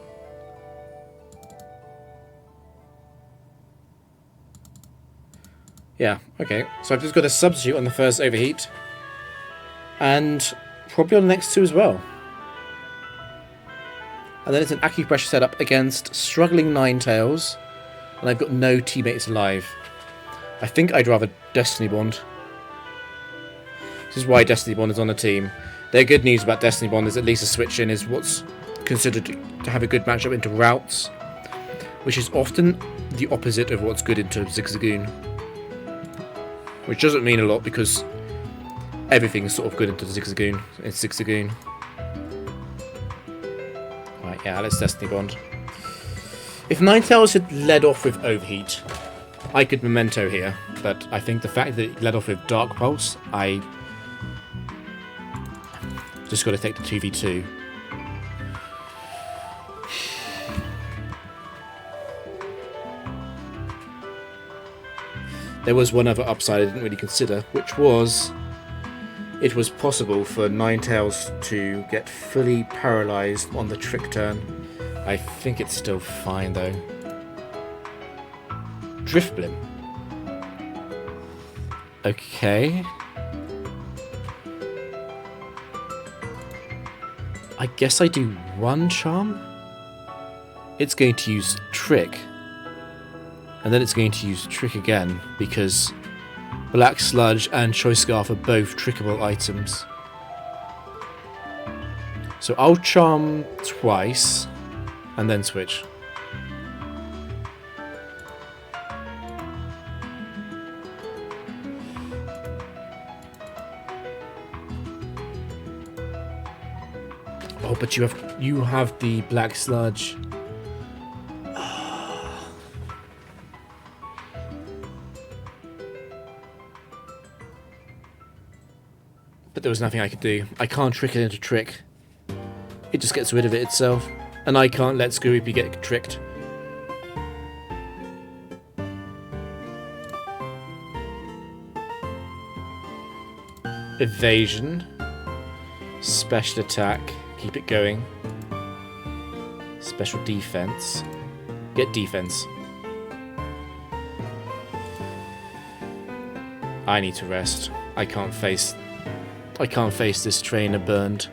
S1: Yeah, okay. So I've just got a substitute on the first overheat. And probably on the next 2 as well. And then it's an acupressure setup against struggling Ninetales. And I've got no teammates alive. I think I'd rather Destiny Bond. This is why Destiny Bond is on the team. Their good news about Destiny Bond is at least a switch in is what's considered to have a good matchup into routes, which is often the opposite of what's good into Zigzagoon. Which doesn't mean a lot because everything's sort of good into Zigzagoon. It's Zigzagoon. Right, yeah, let's Destiny Bond. If Ninetales had led off with Overheat, I could memento here, but I think the fact that it led off with Dark Pulse, I just got to take the 2v2. There was one other upside I didn't really consider, which was it was possible for Ninetales to get fully paralysed on the trick turn. I think it's still fine though. Driftblim. Okay. I guess I do one charm. It's going to use Trick. And then it's going to use Trick again, because Black Sludge and Choice Scarf are both trickable items. So I'll charm twice, and then switch. Oh, but you have the Black Sludge. But there was nothing I could do. I can't trick it into Trick. It just gets rid of it itself. And I can't let Skorupi get tricked. Evasion. Special attack. Keep it going. Special defense. Get defense. I need to rest. I can't face this trainer burned.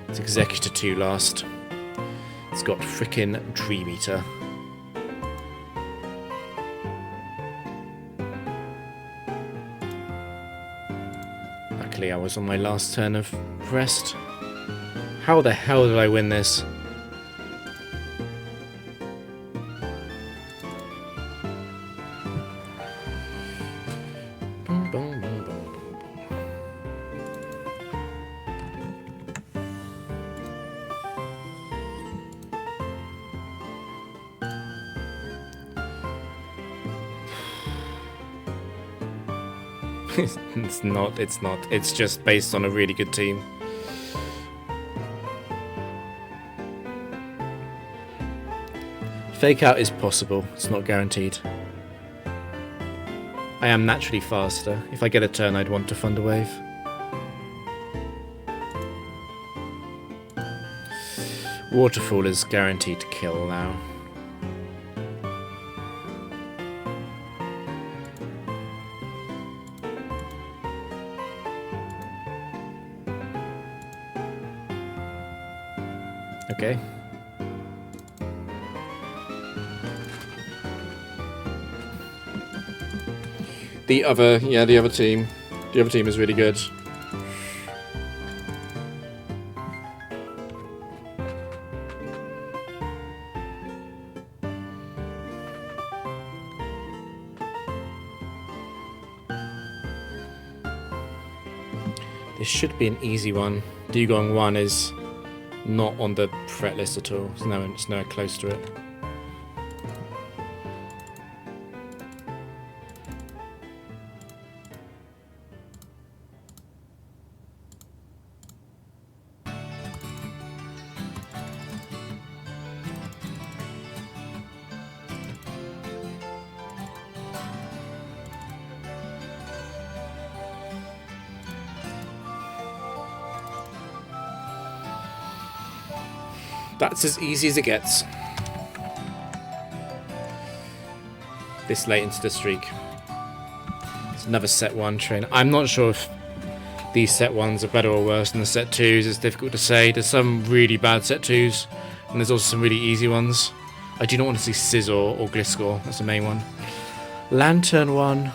S1: It's Executor 2 last. It's got frickin' Dream Eater. Luckily I was on my last turn of rest. How the hell did I win this? It's not. It's just based on a really good team. Fake out is possible, it's not guaranteed. I am naturally faster. If I get a turn, I'd want to fund a wave. Waterfall is guaranteed to kill now. Okay. The other team is really good. This should be an easy one. Dugong 1 is not on the threat list at all. It's nowhere close to it. That's as easy as it gets. This late into the streak. It's another set 1 trainer. I'm not sure if these set 1s are better or worse than the set 2s. It's difficult to say. There's some really bad set 2s, and there's also some really easy ones. I do not want to see Scizor or Gliscor. That's the main one. Lantern 1.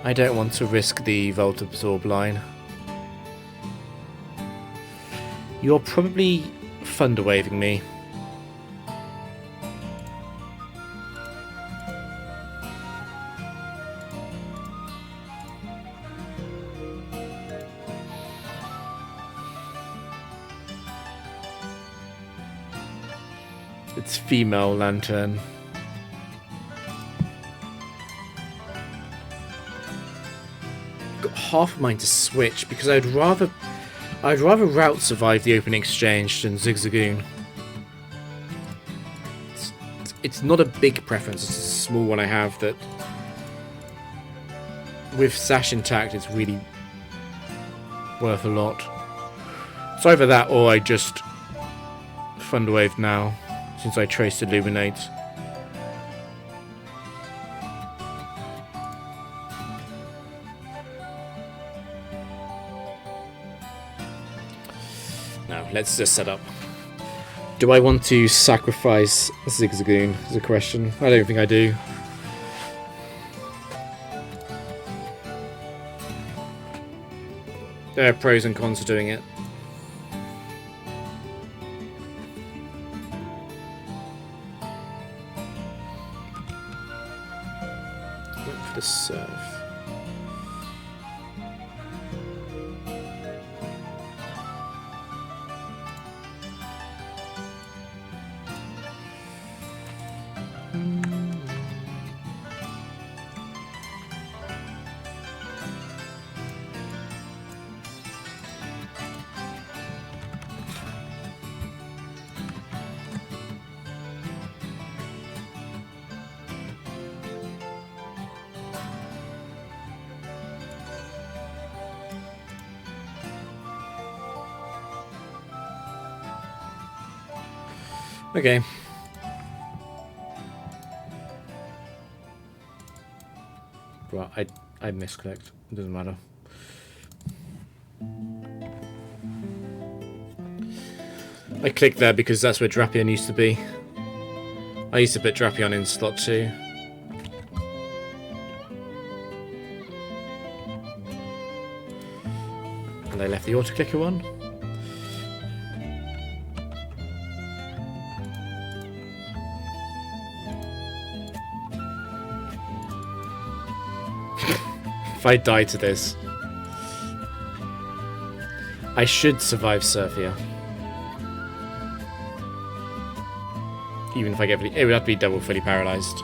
S1: I don't want to risk the Volt Absorb line. You're probably thunder waving me. It's female Lantern. Got half of mine to switch because I'd rather Route survive the opening exchange than Zigzagoon. It's not a big preference, it's a small one I have that with Sash intact it's really worth a lot. So either that or I just Thunderwave now since I traced Illuminate. Now, let's just set up. Do I want to sacrifice Zigzagoon is a question. I don't think I do. There are pros and cons to doing it. Wait for the surf. Okay. Well, I misclicked. It doesn't matter. I clicked there because that's where Drapion used to be. I used to put Drapion in slot 2. And I left the auto-clicker one. If I die to this, I should survive Surfia. Even if I get... It would have to be double fully paralyzed.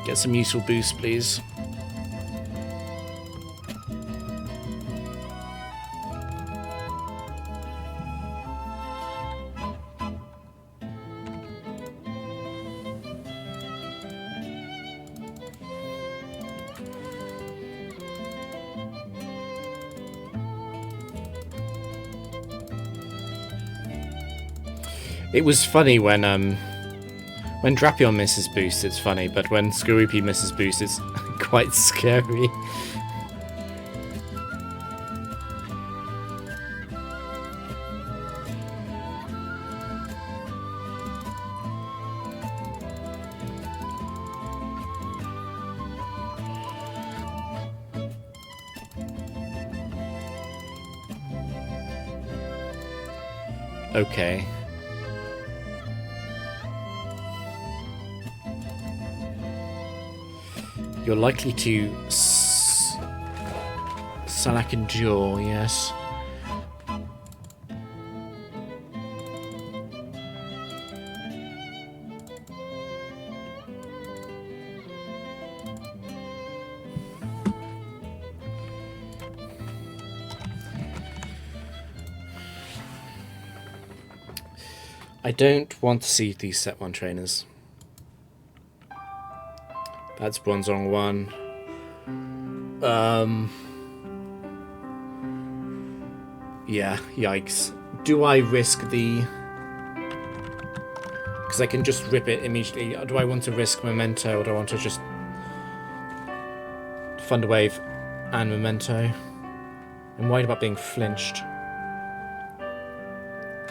S1: Get some useful boost, please. It was funny when Drapion misses boost, it's funny, but when Skorupi misses boost, it's quite scary. Okay. You're likely to Salak Endure, yes. I don't want to see these set 1 trainers. That's Bronzong 1. Yeah, yikes. Do I risk the... Because I can just rip it immediately. Do I want to risk Memento, or do I want to just... Thunder Wave and Memento? I'm worried about being flinched.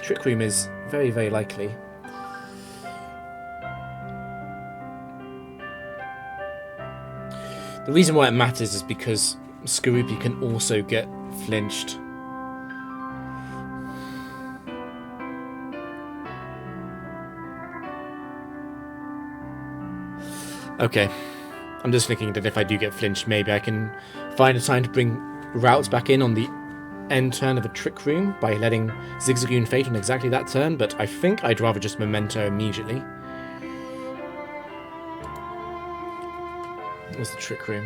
S1: Trick Room is very, very likely. The reason why it matters is because Skorupi can also get flinched. Okay. I'm just thinking that if I do get flinched, maybe I can find a time to bring routes back in on the end turn of a Trick Room by letting Zigzagoon Fate on exactly that turn, but I think I'd rather just Memento immediately. What's the Trick Room?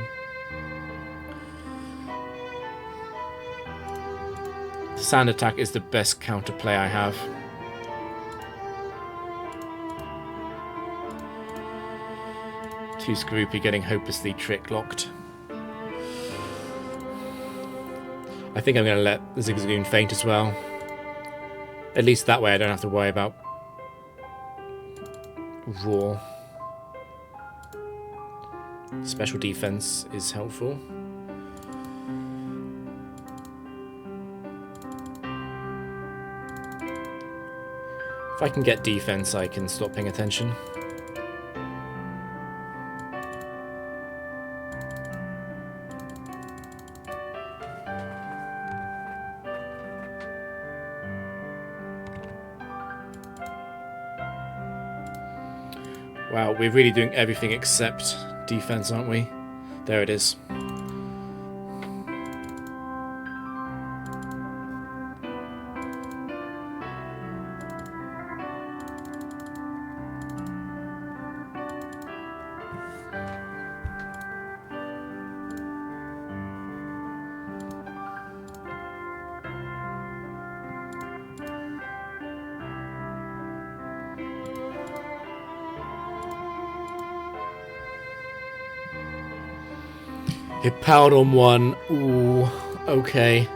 S1: Sand Attack is the best counterplay I have. Two Skorupi getting hopelessly trick locked. I think I'm going to let Zigzagoon faint as well. At least that way I don't have to worry about Raw. Special defense is helpful. If I can get defense, I can stop paying attention. Wow, we're really doing everything except defense, aren't we? There it is. It powered on one. Ooh, okay.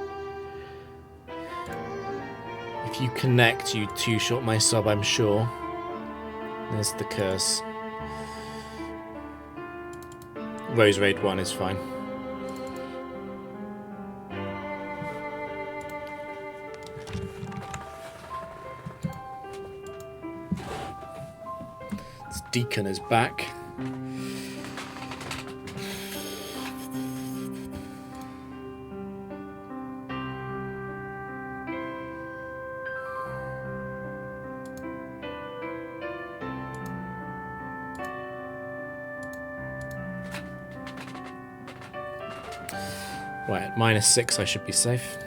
S1: If you connect, you two-shot my sub, I'm sure. There's the curse. Rose Raid 1 is fine. Deacon is back. Right, at -6 I should be safe.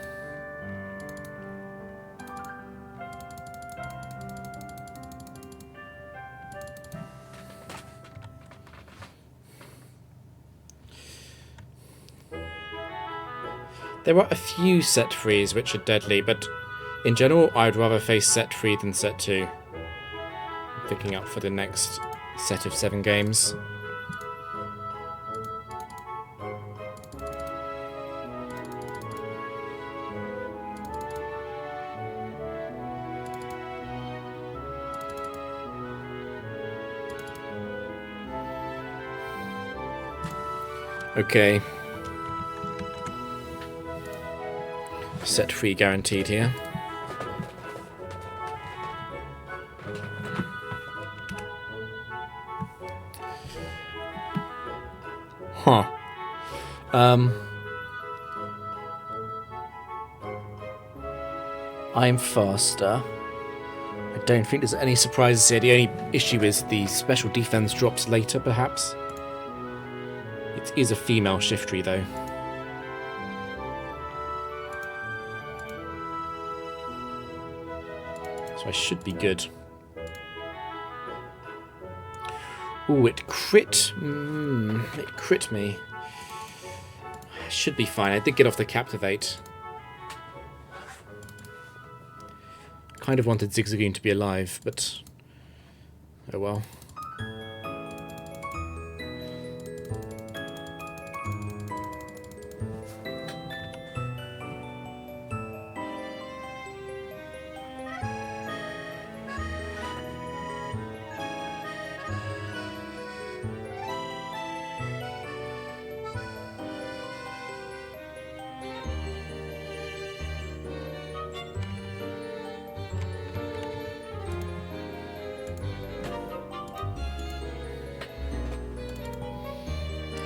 S1: There are a few set 3s which are deadly, but in general I'd rather face set 3 than set 2. I'm picking up for the next set of 7 games. Okay. Set 3 guaranteed here. Huh. I'm faster. I don't think there's any surprises here. The only issue is the special defense drops later, perhaps. It is a female Shiftry, though. So I should be good. Ooh, it crit. It crit me. I should be fine. I did get off the Captivate. Kind of wanted Zigzagoon to be alive, but oh well.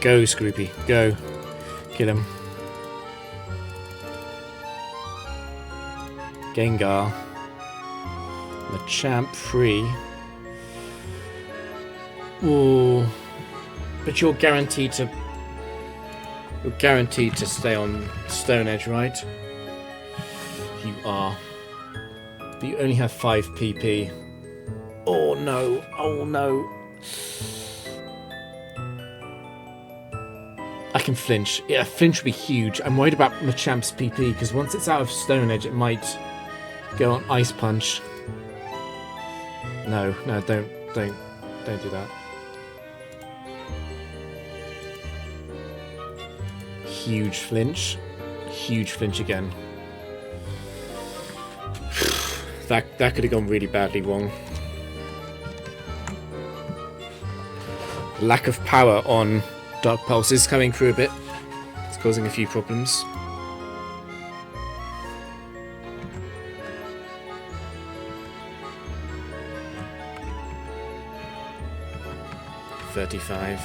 S1: Go, Scroopy, go. Kill him. Gengar. Machamp free. Ooh. But you're guaranteed to... You're guaranteed to stay on Stone Edge, right? You are. But you only have 5 PP. Oh no, oh no. I can flinch. Yeah, flinch would be huge. I'm worried about Machamp's PP because once it's out of Stone Edge, it might go on Ice Punch. No, no, don't do that. Huge flinch. Huge flinch again. That could have gone really badly wrong. Lack of power on Dark Pulse is coming through a bit. It's causing a few problems. $35.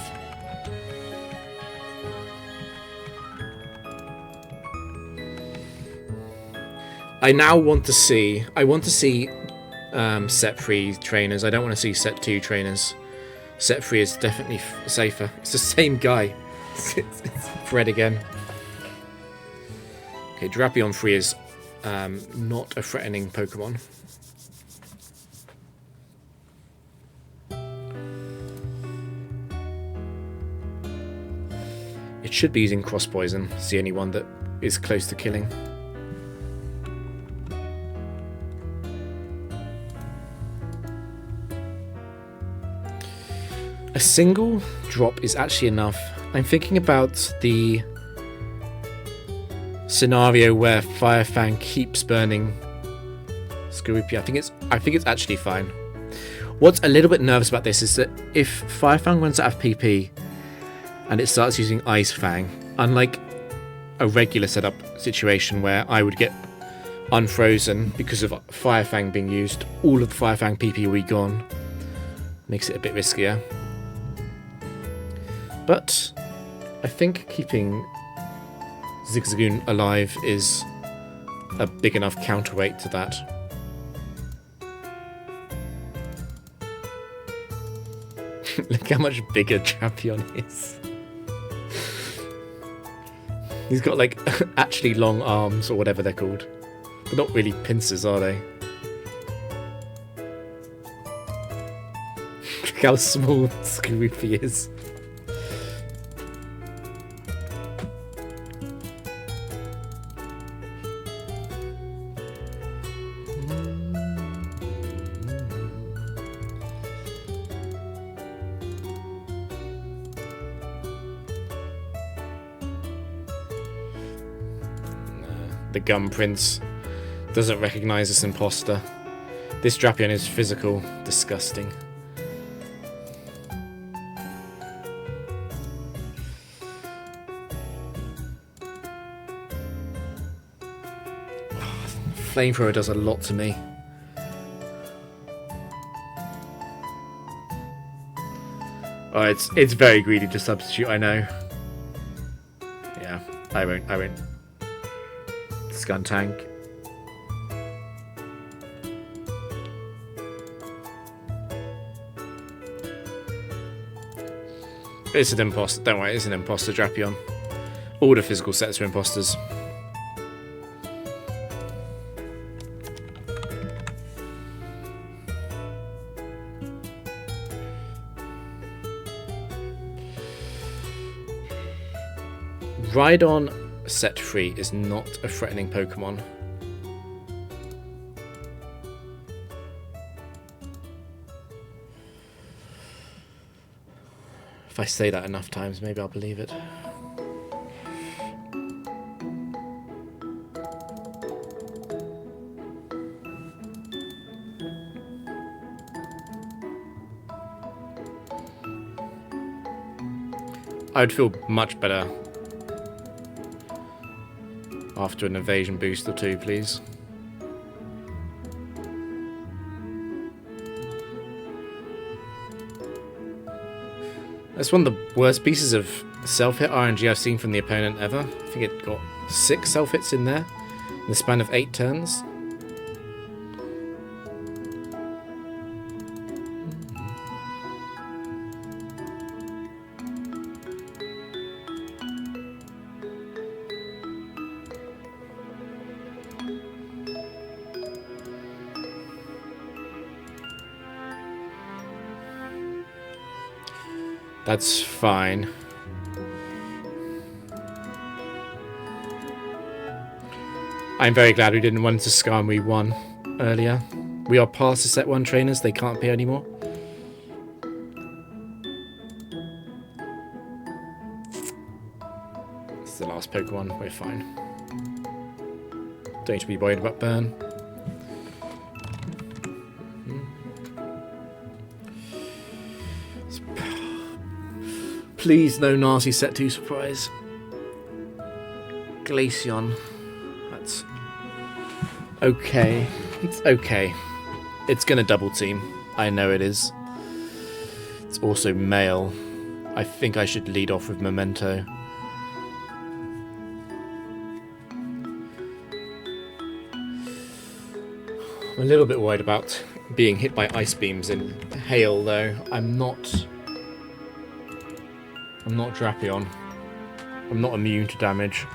S1: I now want to see... set 3 trainers. I don't want to see set 2 trainers. Set 3 is definitely safer. It's the same guy. It's Fred again. Okay, Drapion 3 is not a threatening Pokemon. It should be using Cross Poison. It's the only one that is close to killing. A single drop is actually enough I'm thinking about the scenario where Firefang keeps burning Skorupi. I think it's actually fine. What's a little bit nervous about this is that if Firefang runs out of PP and it starts using Ice Fang, unlike a regular setup situation where I would get unfrozen because of Firefang being used, all of the Firefang PP will be gone. Makes it a bit riskier. But I think keeping Zigzagoon alive is a big enough counterweight to that. Look how much bigger Drapion is. He's got like actually long arms or whatever they're called. They're not really pincers, are they? Look how small Skorupi is. The Gum Prince doesn't recognise this imposter. This Drapion is physical, disgusting. Flamethrower does a lot to me. Oh, it's very greedy to substitute, I know. Yeah, I won't. Gun tank. It's an imposter. Don't worry, it's an imposter Drapion. All the physical sets are imposters. Rhydon set free is not a threatening Pokemon. If I say that enough times, maybe I'll believe it. I would feel much better after an evasion boost or two, please. That's one of the worst pieces of self-hit RNG I've seen from the opponent ever. I think it got 6 self-hits in there in the span of 8 turns. That's fine. I'm very glad we didn't run into Scar and we won earlier. We are past the set 1 trainers, they can't appear anymore. It's the last Pokemon, we're fine. Don't need to be worried about burn. Please, no nasty set 2 surprise. Glaceon. That's okay. It's okay. It's gonna double team. I know it is. It's also male. I think I should lead off with Memento. I'm a little bit worried about being hit by ice beams and hail, though. I'm not Drapion. I'm not immune to damage.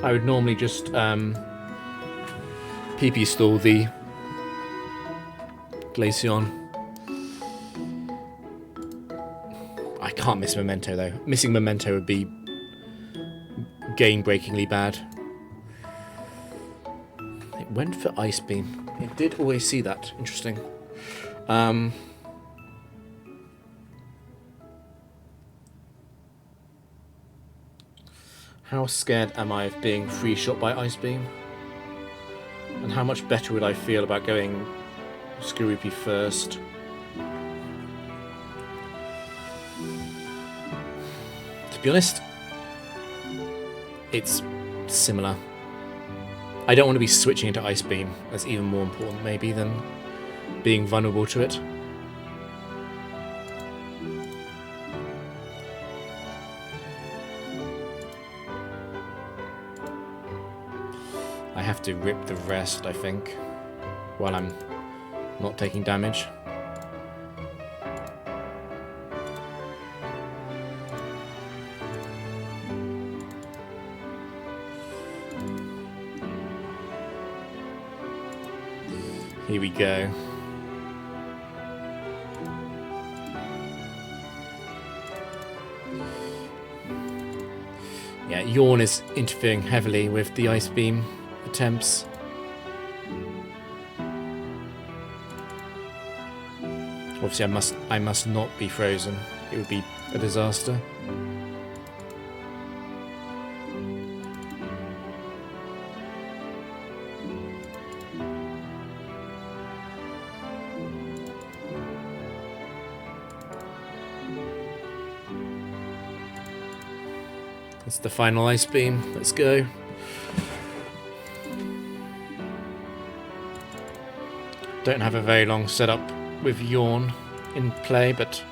S1: I would normally just PP stall the Glaceon. I can't miss Memento though. Missing Memento would be game-breakingly bad. It went for Ice Beam. It did always see that. Interesting. How scared am I of being free shot by Ice Beam? And how much better would I feel about going Skorupi first? To be honest, it's similar. I don't want to be switching into Ice Beam. That's even more important maybe than being vulnerable to it. I have to rip the rest, I think, while I'm not taking damage. Here we go. Yeah, Yawn is interfering heavily with the Ice Beam attempts. Obviously I must not be frozen. It would be a disaster. It's the final Ice Beam. Let's go. Don't have a very long setup with Yawn in play, but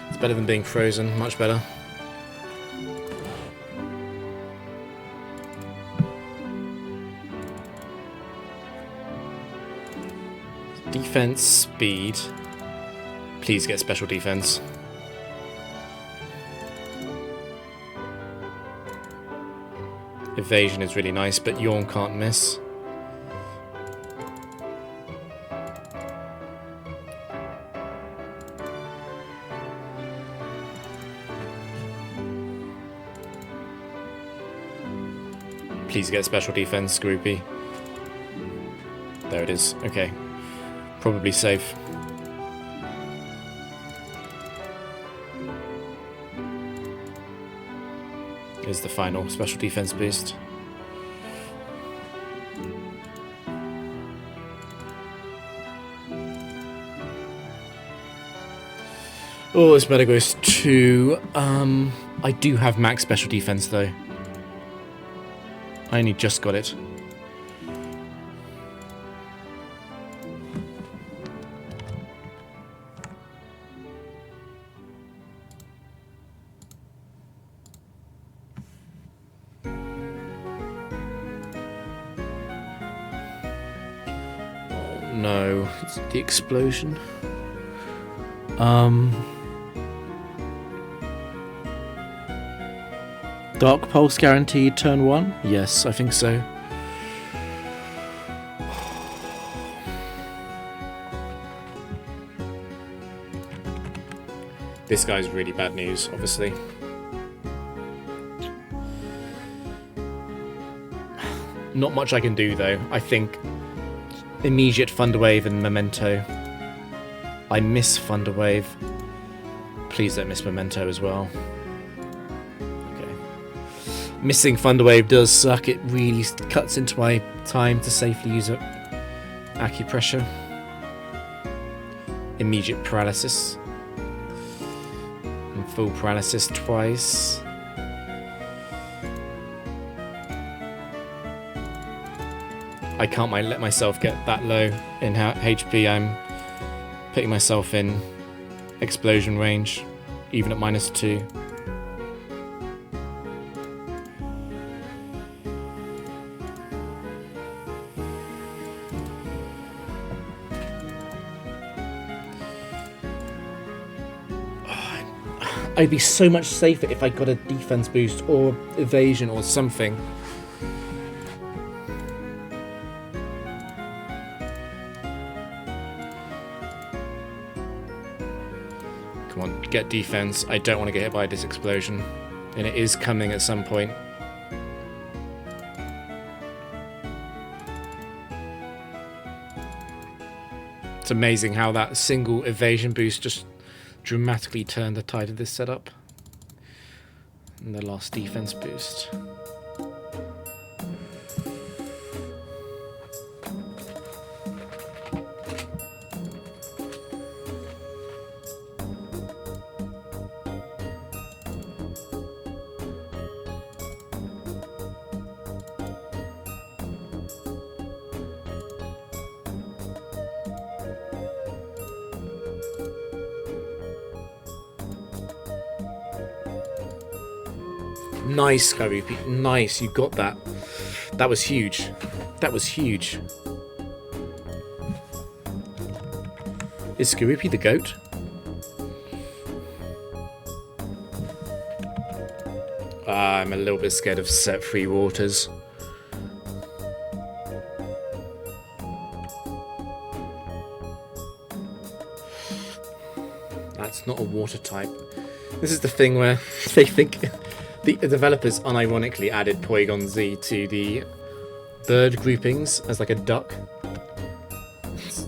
S1: it's better than being frozen. Much better. Defense, speed. Please get special defense. Evasion is really nice, but Yawn can't miss. Please get special defense, Skorupi. There it is. Okay. Probably safe. Is the final special defense boost. Oh, this meta goes to... I do have max special defense though. I only just got it. No, it's the explosion. Dark Pulse guaranteed turn 1? Yes, I think so. This guy's really bad news, obviously. Not much I can do though. I think immediate Thunderwave and Memento. I miss Thunderwave. Please don't miss Memento as well. Okay. Missing Thunderwave does suck. It really cuts into my time to safely use Acupressure. Immediate paralysis. And full paralysis twice. I can't let myself get that low in HP. I'm putting myself in explosion range, even at -2. I'd be so much safer if I got a defense boost or evasion or something. Come on, get defense. I don't want to get hit by this explosion. And it is coming at some point. It's amazing how that single evasion boost just dramatically turned the tide of this setup. And the last defense boost. Nice, Skorupi. Nice, you got that. That was huge. That was huge. Is Skorupi the goat? I'm a little bit scared of Set Free Waters. That's not a water type. This is the thing where they think the developers unironically added Porygon Z to the bird groupings as like a duck. It's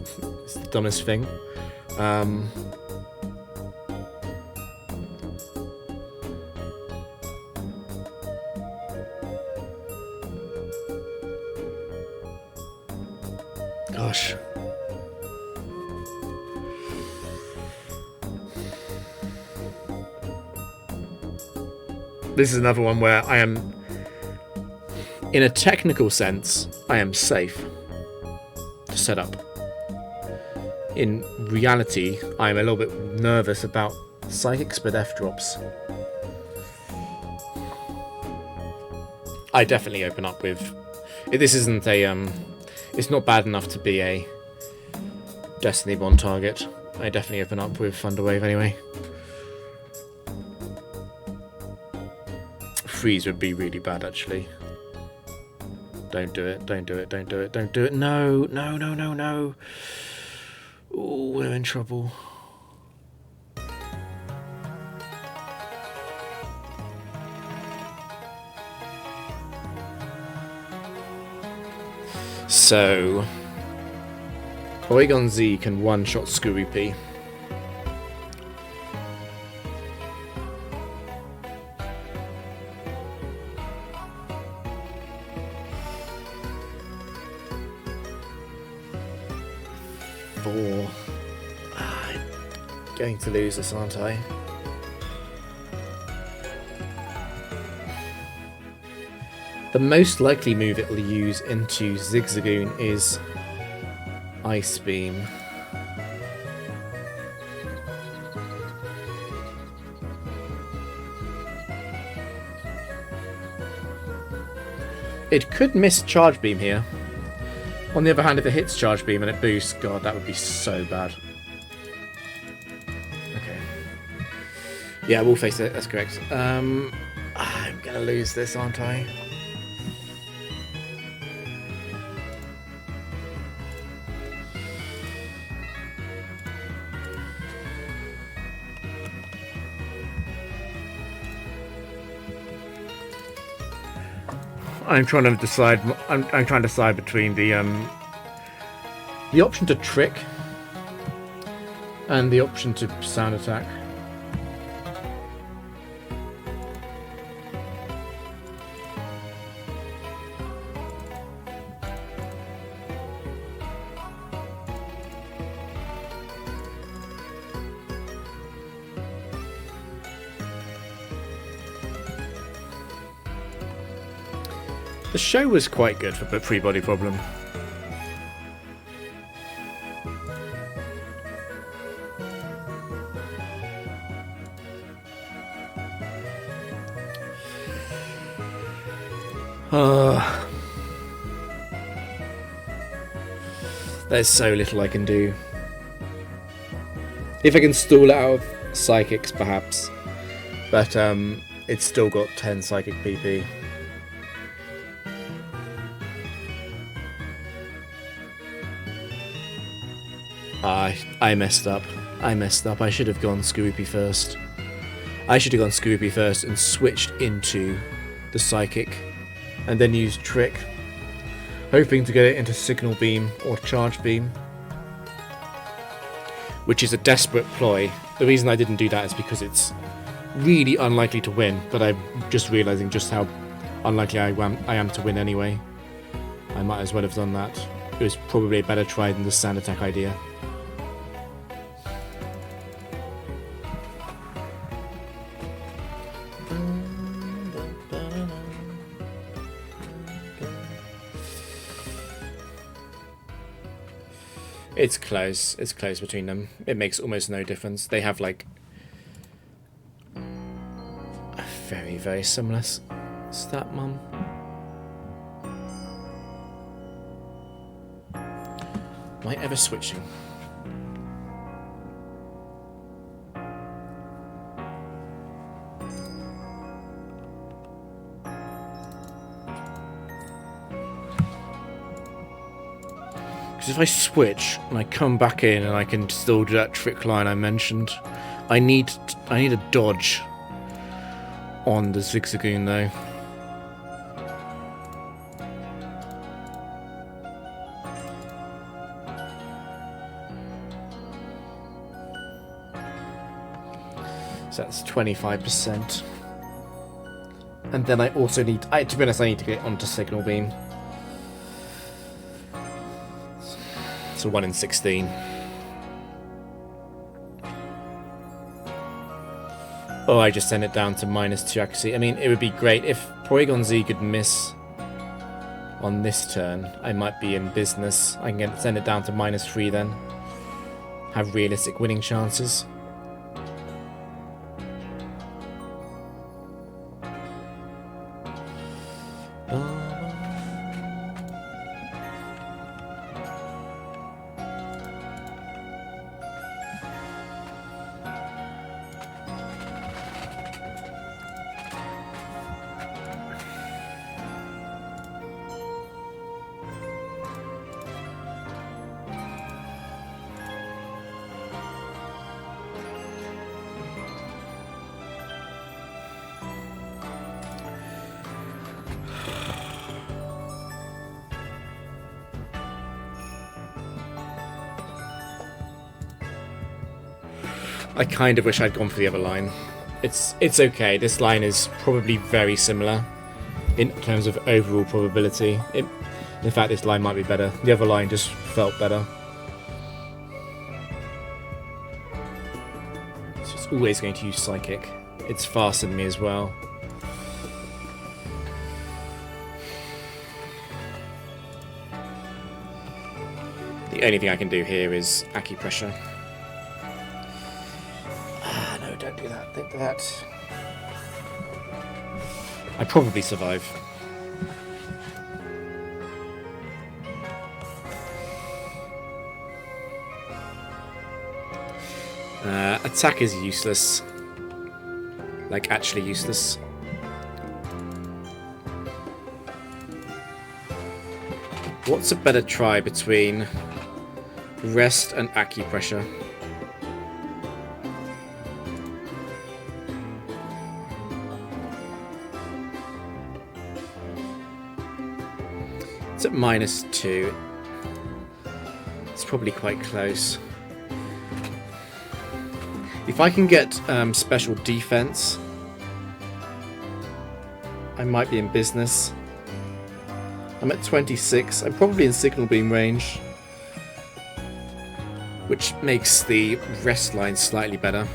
S1: the dumbest thing. Gosh. This is another one where I am, in a technical sense, I am safe to set up. In reality, I am a little bit nervous about Psychic Split F drops. I definitely open up with... This isn't a... It's not bad enough to be a Destiny Bond target. I definitely open up with Thunderwave anyway. Freeze would be really bad, actually. Don't do it, don't do it, don't do it, don't do it. No, no, no, no, no. Oh, we're in trouble. So, Porygon Z can one-shot Skorupi. I'm going to lose this, aren't I? The most likely move it will use into Zigzagoon is Ice Beam. It could miss Charge Beam here. On the other hand, if it hits Charge Beam and it boosts, God, that would be so bad. Okay. Yeah, we'll face it, that's correct. I'm gonna lose this, aren't I? I'm trying to decide. I'm trying to decide between the option to trick and the option to sound attack. The show was quite good for Pre-Body Problem. There's so little I can do. If I can stall it out of Psychics, perhaps. But it's still got 10 Psychic PP. I messed up. I messed up. I should have gone Skorupi first. I should have gone Skorupi first and switched into the Psychic. And then used Trick. Hoping to get it into Signal Beam or Charge Beam. Which is a desperate ploy. The reason I didn't do that is because it's really unlikely to win. But I'm just realising just how unlikely I am to win anyway. I might as well have done that. It was probably a better try than the Sand Attack idea. It's close. It's close between them. It makes almost no difference. They have like a very, very similar. Is that, Mum? Am I ever switching? Because if I switch and I come back in and I can still do that trick line I mentioned, I need a dodge on the Zigzagoon though. So that's 25%. And then I also need, to be honest, I need to get onto Signal Beam. So 1 in 16. Oh, I just send it down to -2 accuracy. I mean, it would be great if Porygon Z could miss on this turn. I might be in business. I can send it down to -3 then. Have realistic winning chances. I kind of wish I'd gone for the other line. It's okay. This line is probably very similar in terms of overall probability. In fact, this line might be better. The other line just felt better. It's just always going to use Psychic. It's faster than me as well. The only thing I can do here is Acupressure. Don't do that. Think that. I probably survive. Attack is useless. Like, actually useless. What's a better try between Rest and Acupressure? It's at -2. It's probably quite close. If I can get special defense, I might be in business. I'm at 26. I'm probably in Signal Beam range, which makes the Rest line slightly better.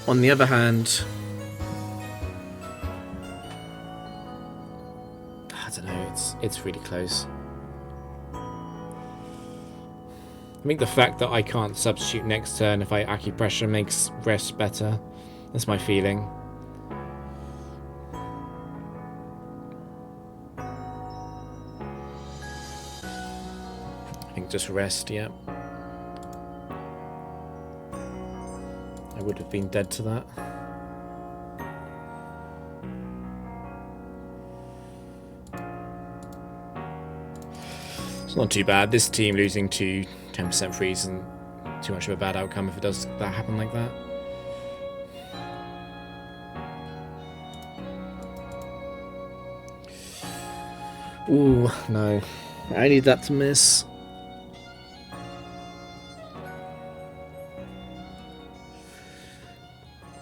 S1: On the other hand, I don't know, it's really close. I think the fact that I can't substitute next turn if I Acupressure makes Rest better. That's my feeling. I think just Rest, yeah. I would have been dead to that. It's not too bad. This team losing to 10% freeze isn't too much of a bad outcome if it does that happen like that. Ooh, no. I need that to miss.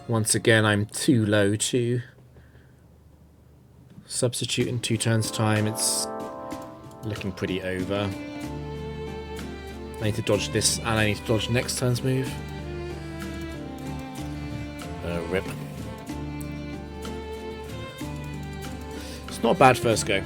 S1: Once again, I'm too low to substitute in 2 turns time. It's looking pretty over. I need to dodge this, and I need to dodge next turn's move. Rip. It's not a bad first go.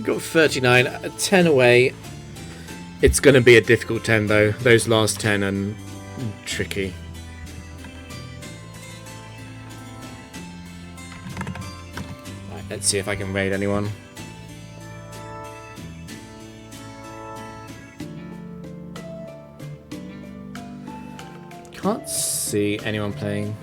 S1: Got 39, 10 away. It's going to be a difficult 10 though. Those last 10 are tricky. Right, let's see if I can raid anyone. Can't see anyone playing.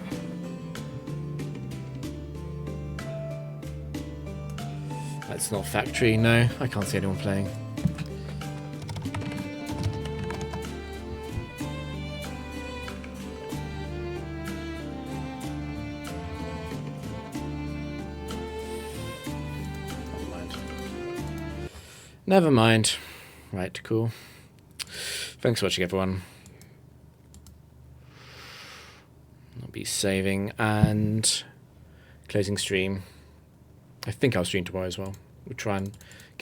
S1: That's not factory, no. I can't see anyone playing. Never mind. Right, cool. Thanks for watching, everyone. I'll be saving and closing stream. I think I'll stream tomorrow as well. We'll try and